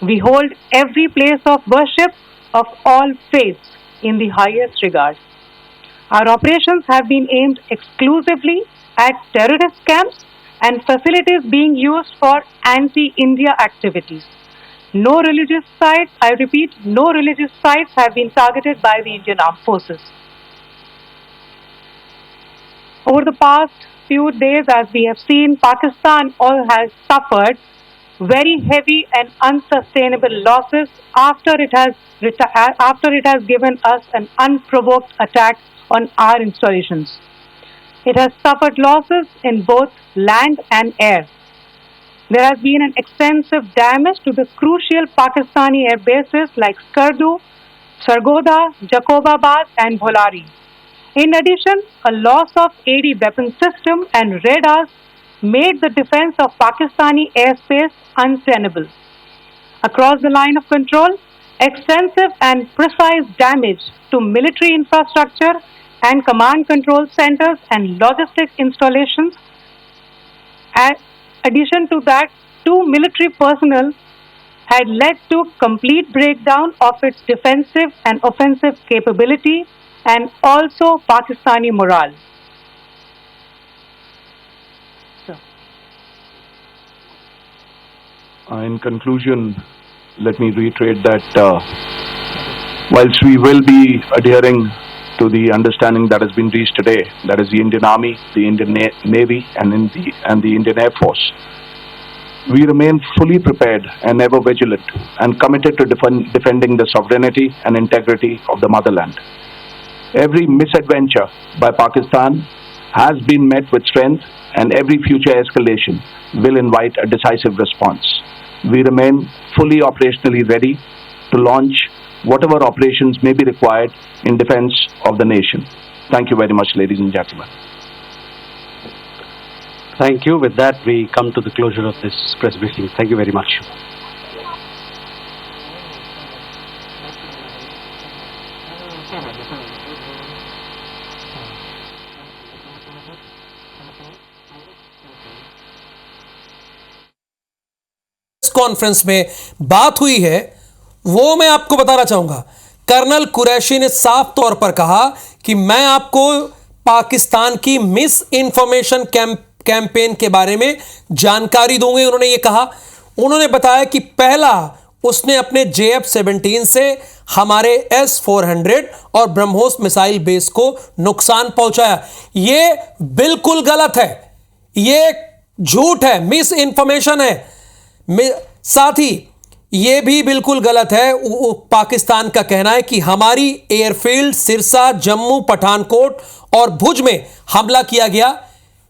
We hold every place of worship of all faiths in the highest regard. Our operations have been aimed exclusively at terrorist camps and facilities being used for anti-India activities. No religious sites, I repeat, no religious sites have been targeted by the Indian Armed Forces. Over the past few days, as we have seen, Pakistan has suffered very heavy and unsustainable losses after it has given us an unprovoked attack on our installations. It has suffered losses in both land and air. There has been an extensive damage to the crucial Pakistani air bases like Skardu, Sargodha, Jacobabad and Bholari. In addition, a loss of AD weapon system and radars made the defense of Pakistani airspace untenable. Across the line of control, extensive and precise damage to military infrastructure and command control centers and logistics installations. In addition to that, 2 military personnel had led to complete breakdown of its defensive and offensive capability and also Pakistani morale. In conclusion, let me reiterate that whilst we will be adhering to the understanding that has been reached today, that is the Indian Army, the Indian Navy and the Indian Air Force, we remain fully prepared and ever vigilant and committed to defending the sovereignty and integrity of the motherland. Every misadventure by Pakistan has been met with strength, and every future escalation will invite a decisive response. We remain fully operationally ready to launch whatever operations may be required in defense of the nation. Thank you very much, ladies and gentlemen. Thank you. With that, we come to the closure of this press briefing. Thank you very much. Conference में बात हुई है वो मैं आपको बताना चाहूंगा। Colonel Qureshi ने साफ तौर पर कहा कि मैं आपको पाकिस्तान की मिस इंफॉर्मेशन कैंपेन के बारे में जानकारी दूंगी। उन्होंने ये कहा, उन्होंने बताया कि पहला उसने अपने JF-17 से हमारे S-400 और ब्रह्मोस मिसाइल बेस को नुकसान पहुंचाया। ये बिल्कुल गलत है, ये झूठ है, मिस इंफॉर्मेशन है। साथ ही ये भी बिल्कुल गलत है। पाकिस्तान का कहना है कि हमारी एयरफील्ड सिरसा, जम्मू, पठानकोट और भुज में हमला किया गया।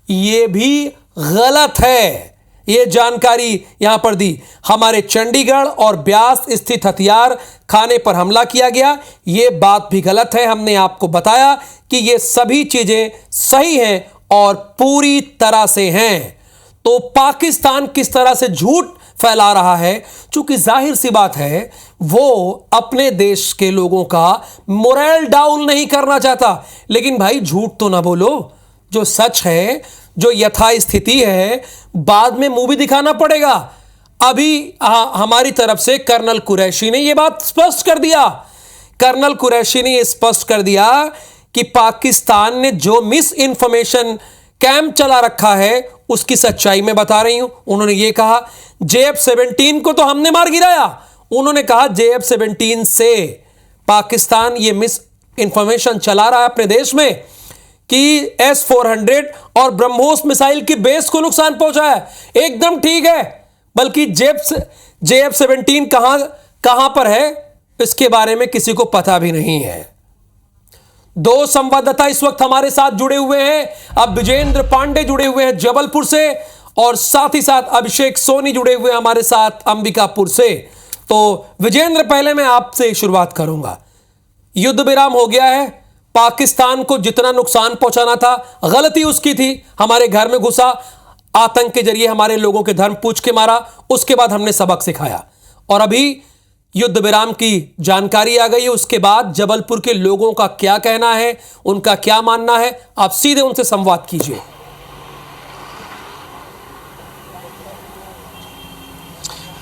ये भी गलत है। ये जानकारी यहां पर दी। हमारे चंडीगढ़ और ब्यास स्थित हथियार खाने पर हमला किया गया। ये बात भी गलत है। हमने आपको बताया कि ये सभी चीजें सही हैं और पूरी तरह से हैं। तो पाकिस्तान किस तरह से झूठ फैला रहा है, चूंकि जाहिर सी बात है वो अपने देश के लोगों का मोरल डाउन नहीं करना चाहता। लेकिन भाई झूठ तो ना बोलो, जो सच है, जो यथास्थिति है, बाद में मुंह भी दिखाना पड़ेगा। अभी हमारी तरफ से कर्नल कुरैशी ने यह बात स्पष्ट कर दिया। कर्नल कुरैशी ने यह स्पष्ट कर दिया कि पाकिस्तान ने जो मिस इंफॉर्मेशन कैंप चला रखा है उसकी सच्चाई मैं बता रही हूं। उन्होंने ये कहा JF-17 को तो हमने मार गिराया। उन्होंने कहा JF-17 से पाकिस्तान ये मिस इंफॉर्मेशन चला रहा है अपने देश में कि S-400 और ब्रह्मोस मिसाइल की बेस को नुकसान पहुंचा है। एकदम ठीक है, बल्कि JF-17 कहां पर है इसके बारे में किसी को पता भी नहीं है। दो संवाददाता इस वक्त हमारे साथ जुड़े हुए हैं। अब विजेंद्र पांडे जुड़े हुए हैं जबलपुर से और साथ ही साथ अभिषेक सोनी जुड़े हुए हैं हमारे साथ अंबिकापुर से। तो विजेंद्र, पहले मैं आपसे शुरुआत करूंगा। युद्ध विराम हो गया है। पाकिस्तान को जितना नुकसान पहुंचाना था गलती उसकी थी। हमारे घर में घुसा, आतंक के जरिए हमारे लोगों के धर्म पूछ के मारा, उसके बाद हमने सबक सिखाया और अभी युद्ध विराम की जानकारी आ गई है। उसके बाद जबलपुर के लोगों का क्या कहना है, उनका क्या मानना है, आप सीधे उनसे संवाद कीजिए।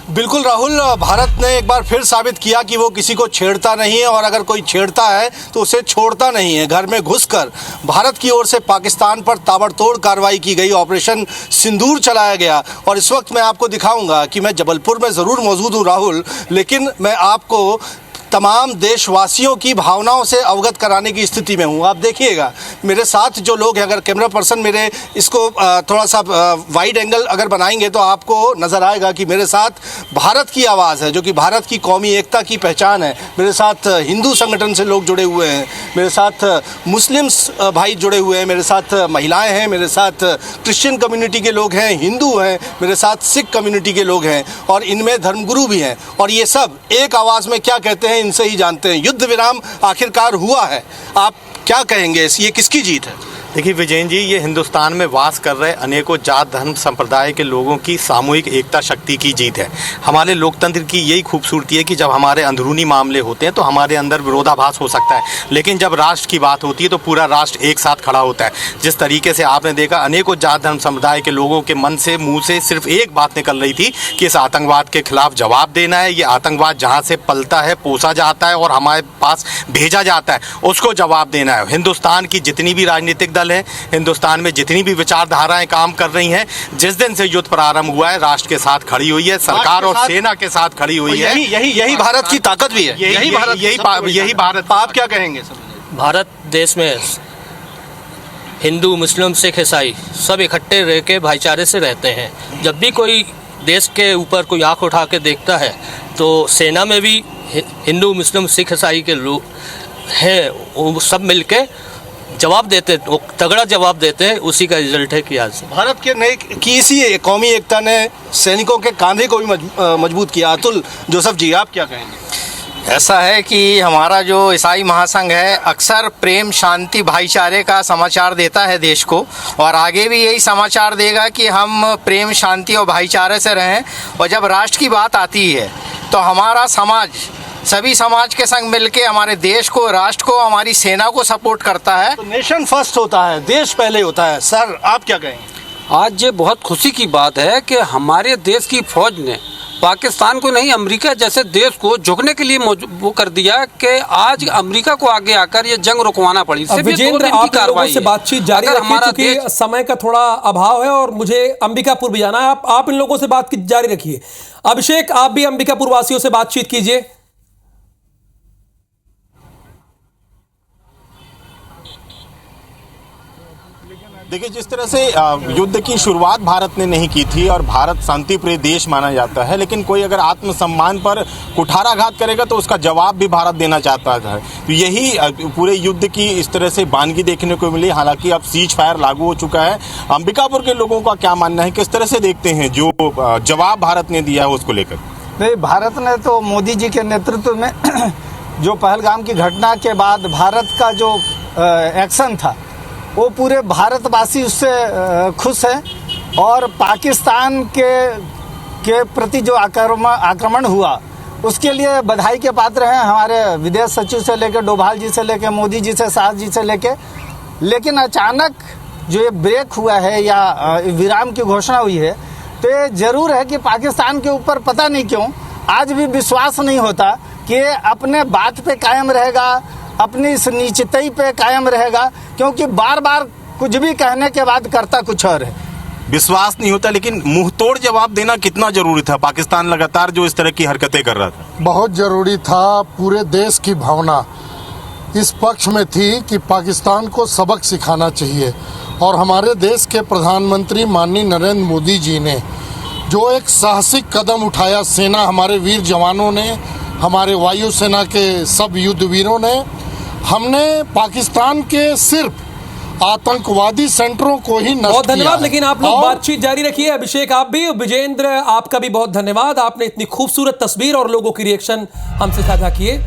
बिल्कुल राहुल, भारत ने एक बार फिर साबित किया कि वो किसी को छेड़ता नहीं है और अगर कोई छेड़ता है तो उसे छोड़ता नहीं है। घर में घुसकर भारत की ओर से पाकिस्तान पर ताबड़तोड़ कार्रवाई की गई, ऑपरेशन सिंदूर चलाया गया। और इस वक्त मैं आपको दिखाऊंगा कि मैं जबलपुर में ज़रूर मौजूद हूँ राहुल, लेकिन मैं आपको तमाम देशवासियों की भावनाओं से अवगत कराने की स्थिति में हूँ। आप देखिएगा मेरे साथ जो लोग हैं, अगर कैमरा पर्सन मेरे इसको थोड़ा सा वाइड एंगल अगर बनाएंगे तो आपको नज़र आएगा कि मेरे साथ भारत की आवाज़ है, जो कि भारत की कौमी एकता की पहचान है। मेरे साथ हिंदू संगठन से लोग जुड़े हुए हैं, मेरे साथ मुस्लिम्स भाई जुड़े हुए हैं, मेरे साथ महिलाएँ हैं, मेरे साथ क्रिश्चियन कम्युनिटी के लोग हैं, हिंदू हैं, मेरे साथ सिख कम्युनिटी के लोग हैं और इनमें धर्मगुरु भी हैं। और ये सब एक आवाज़ में क्या कहते हैं इनसे ही जानते हैं। युद्ध विराम आखिरकार हुआ है, आप क्या कहेंगे, ये किसकी जीत है? देखिए विजयन जी, ये हिंदुस्तान में वास कर रहे अनेकों जात धर्म संप्रदाय के लोगों की सामूहिक एकता शक्ति की जीत है। हमारे लोकतंत्र की यही खूबसूरती है कि जब हमारे अंदरूनी मामले होते हैं तो हमारे अंदर विरोधाभास हो सकता है, लेकिन जब राष्ट्र की बात होती है तो पूरा राष्ट्र एक साथ खड़ा होता है। जिस तरीके से आपने देखा अनेकों जात धर्म समुदाय के लोगों के मन से, मुँह से सिर्फ एक बात निकल रही थी कि इस आतंकवाद के खिलाफ जवाब देना है। ये आतंकवाद जहाँ से पलता है, पोसा जाता है और हमारे पास भेजा जाता है, उसको जवाब देना है। हिंदुस्तान की जितनी भी राजनीतिक दल है, हिंदुस्तान में जितनी भी विचारधाराएं काम कर रही हैं, जिस दिन से युद्ध प्रारंभ हुआ है राष्ट्र के साथ खड़ी हुई है, सरकार और सेना के साथ खड़ी हुई है। यही भारत की ताकत भी है, यही भारत। आप क्या कहेंगे? भारत देश में हिंदू, मुस्लिम, सिख, ईसाई सब इकट्ठे रह के भाईचारे से रहते हैं। जब भी कोई देश के ऊपर कोई आंख उठा के देखता है तो सेना में भी हिंदू, मुस्लिम, सिख, ईसाई के लोग हैं, वो सब मिलके जवाब देते, तगड़ा जवाब देते हैं। उसी का रिजल्ट है कि आज भारत के नए की इसी कौमी एकता ने सैनिकों के कांधे को भी मजबूत किया। अतुल जोसेफ जी, आप क्या कहेंगे? ऐसा है कि हमारा जो ईसाई महासंघ है अक्सर प्रेम, शांति, भाईचारे का समाचार देता है देश को और आगे भी यही समाचार देगा कि हम प्रेम, शांति और भाईचारे से रहें। और जब राष्ट्र की बात आती है तो हमारा समाज, सभी समाज के संग मिलके हमारे देश को, राष्ट्र को, हमारी सेना को सपोर्ट करता है। तो नेशन फर्स्ट होता है, देश पहले होता है। सर, आप क्या कहेंगे? आज ये बहुत खुशी की बात है कि हमारे देश की फौज ने पाकिस्तान को नहीं, अमेरिका जैसे देश को झुकने के लिए वो कर दिया कि आज अमेरिका को आगे आकर ये जंग रुकवाना पड़ी। विजेंद्र, आप लोगों से बातचीत जारी रखिए क्योंकि समय का थोड़ा अभाव है और मुझे अंबिकापुर भी जाना है। आप इन लोगों से बात जारी रखिए। अभिषेक, आप भी अंबिकापुर वासियों से बातचीत कीजिए। देखिए, जिस तरह से युद्ध की शुरुआत भारत ने नहीं की थी और भारत शांतिप्रिय देश माना जाता है, लेकिन कोई अगर आत्मसम्मान पर कुठाराघात करेगा तो उसका जवाब भी भारत देना चाहता है। तो यही पूरे युद्ध की इस तरह से वानगी देखने को मिली। हालांकि अब सीज फायर लागू हो चुका है। अंबिकापुर के लोगों का क्या मानना है, किस तरह से देखते हैं जो जवाब भारत ने दिया है उसको लेकर? नहीं, भारत ने तो मोदी जी के नेतृत्व में जो पहलगाम की घटना के बाद भारत का जो एक्शन था वो पूरे भारतवासी उससे खुश हैं और पाकिस्तान के प्रति जो आक्रमण हुआ उसके लिए बधाई के पात्र हैं हमारे विदेश सचिव से लेकर डोभाल जी से लेकर मोदी जी से शाह जी से लेकर। लेकिन अचानक जो ये ब्रेक हुआ है या विराम की घोषणा हुई है तो ये जरूर है कि पाकिस्तान के ऊपर पता नहीं क्यों आज भी विश्वास नहीं होता कि अपने बात पे कायम रहेगा, अपनी इस नीचताई पे कायम रहेगा, क्योंकि बार बार कुछ भी कहने के बाद करता कुछ और है। विश्वास नहीं होता, लेकिन मुंहतोड़ जवाब देना कितना जरूरी था? पाकिस्तान लगातार जो इस तरह की हरकतें कर रहा था, बहुत जरूरी था। पूरे देश की भावना इस पक्ष में थी कि पाकिस्तान को सबक सिखाना चाहिए और हमारे देश के प्रधानमंत्री माननीय नरेंद्र मोदी जी ने जो एक साहसिक कदम उठाया, सेना हमारे वीर जवानों ने, हमारे वायुसेना के सब युद्धवीरों ने, हमने पाकिस्तान के सिर्फ आतंकवादी सेंटरों को ही नष्ट बहुत धन्यवाद। किया। लेकिन आप लोग बातचीत जारी रखिए। अभिषेक आप भी, विजेंद्र आपका भी बहुत धन्यवाद। आपने इतनी खूबसूरत तस्वीर और लोगों की रिएक्शन हमसे साझा किए।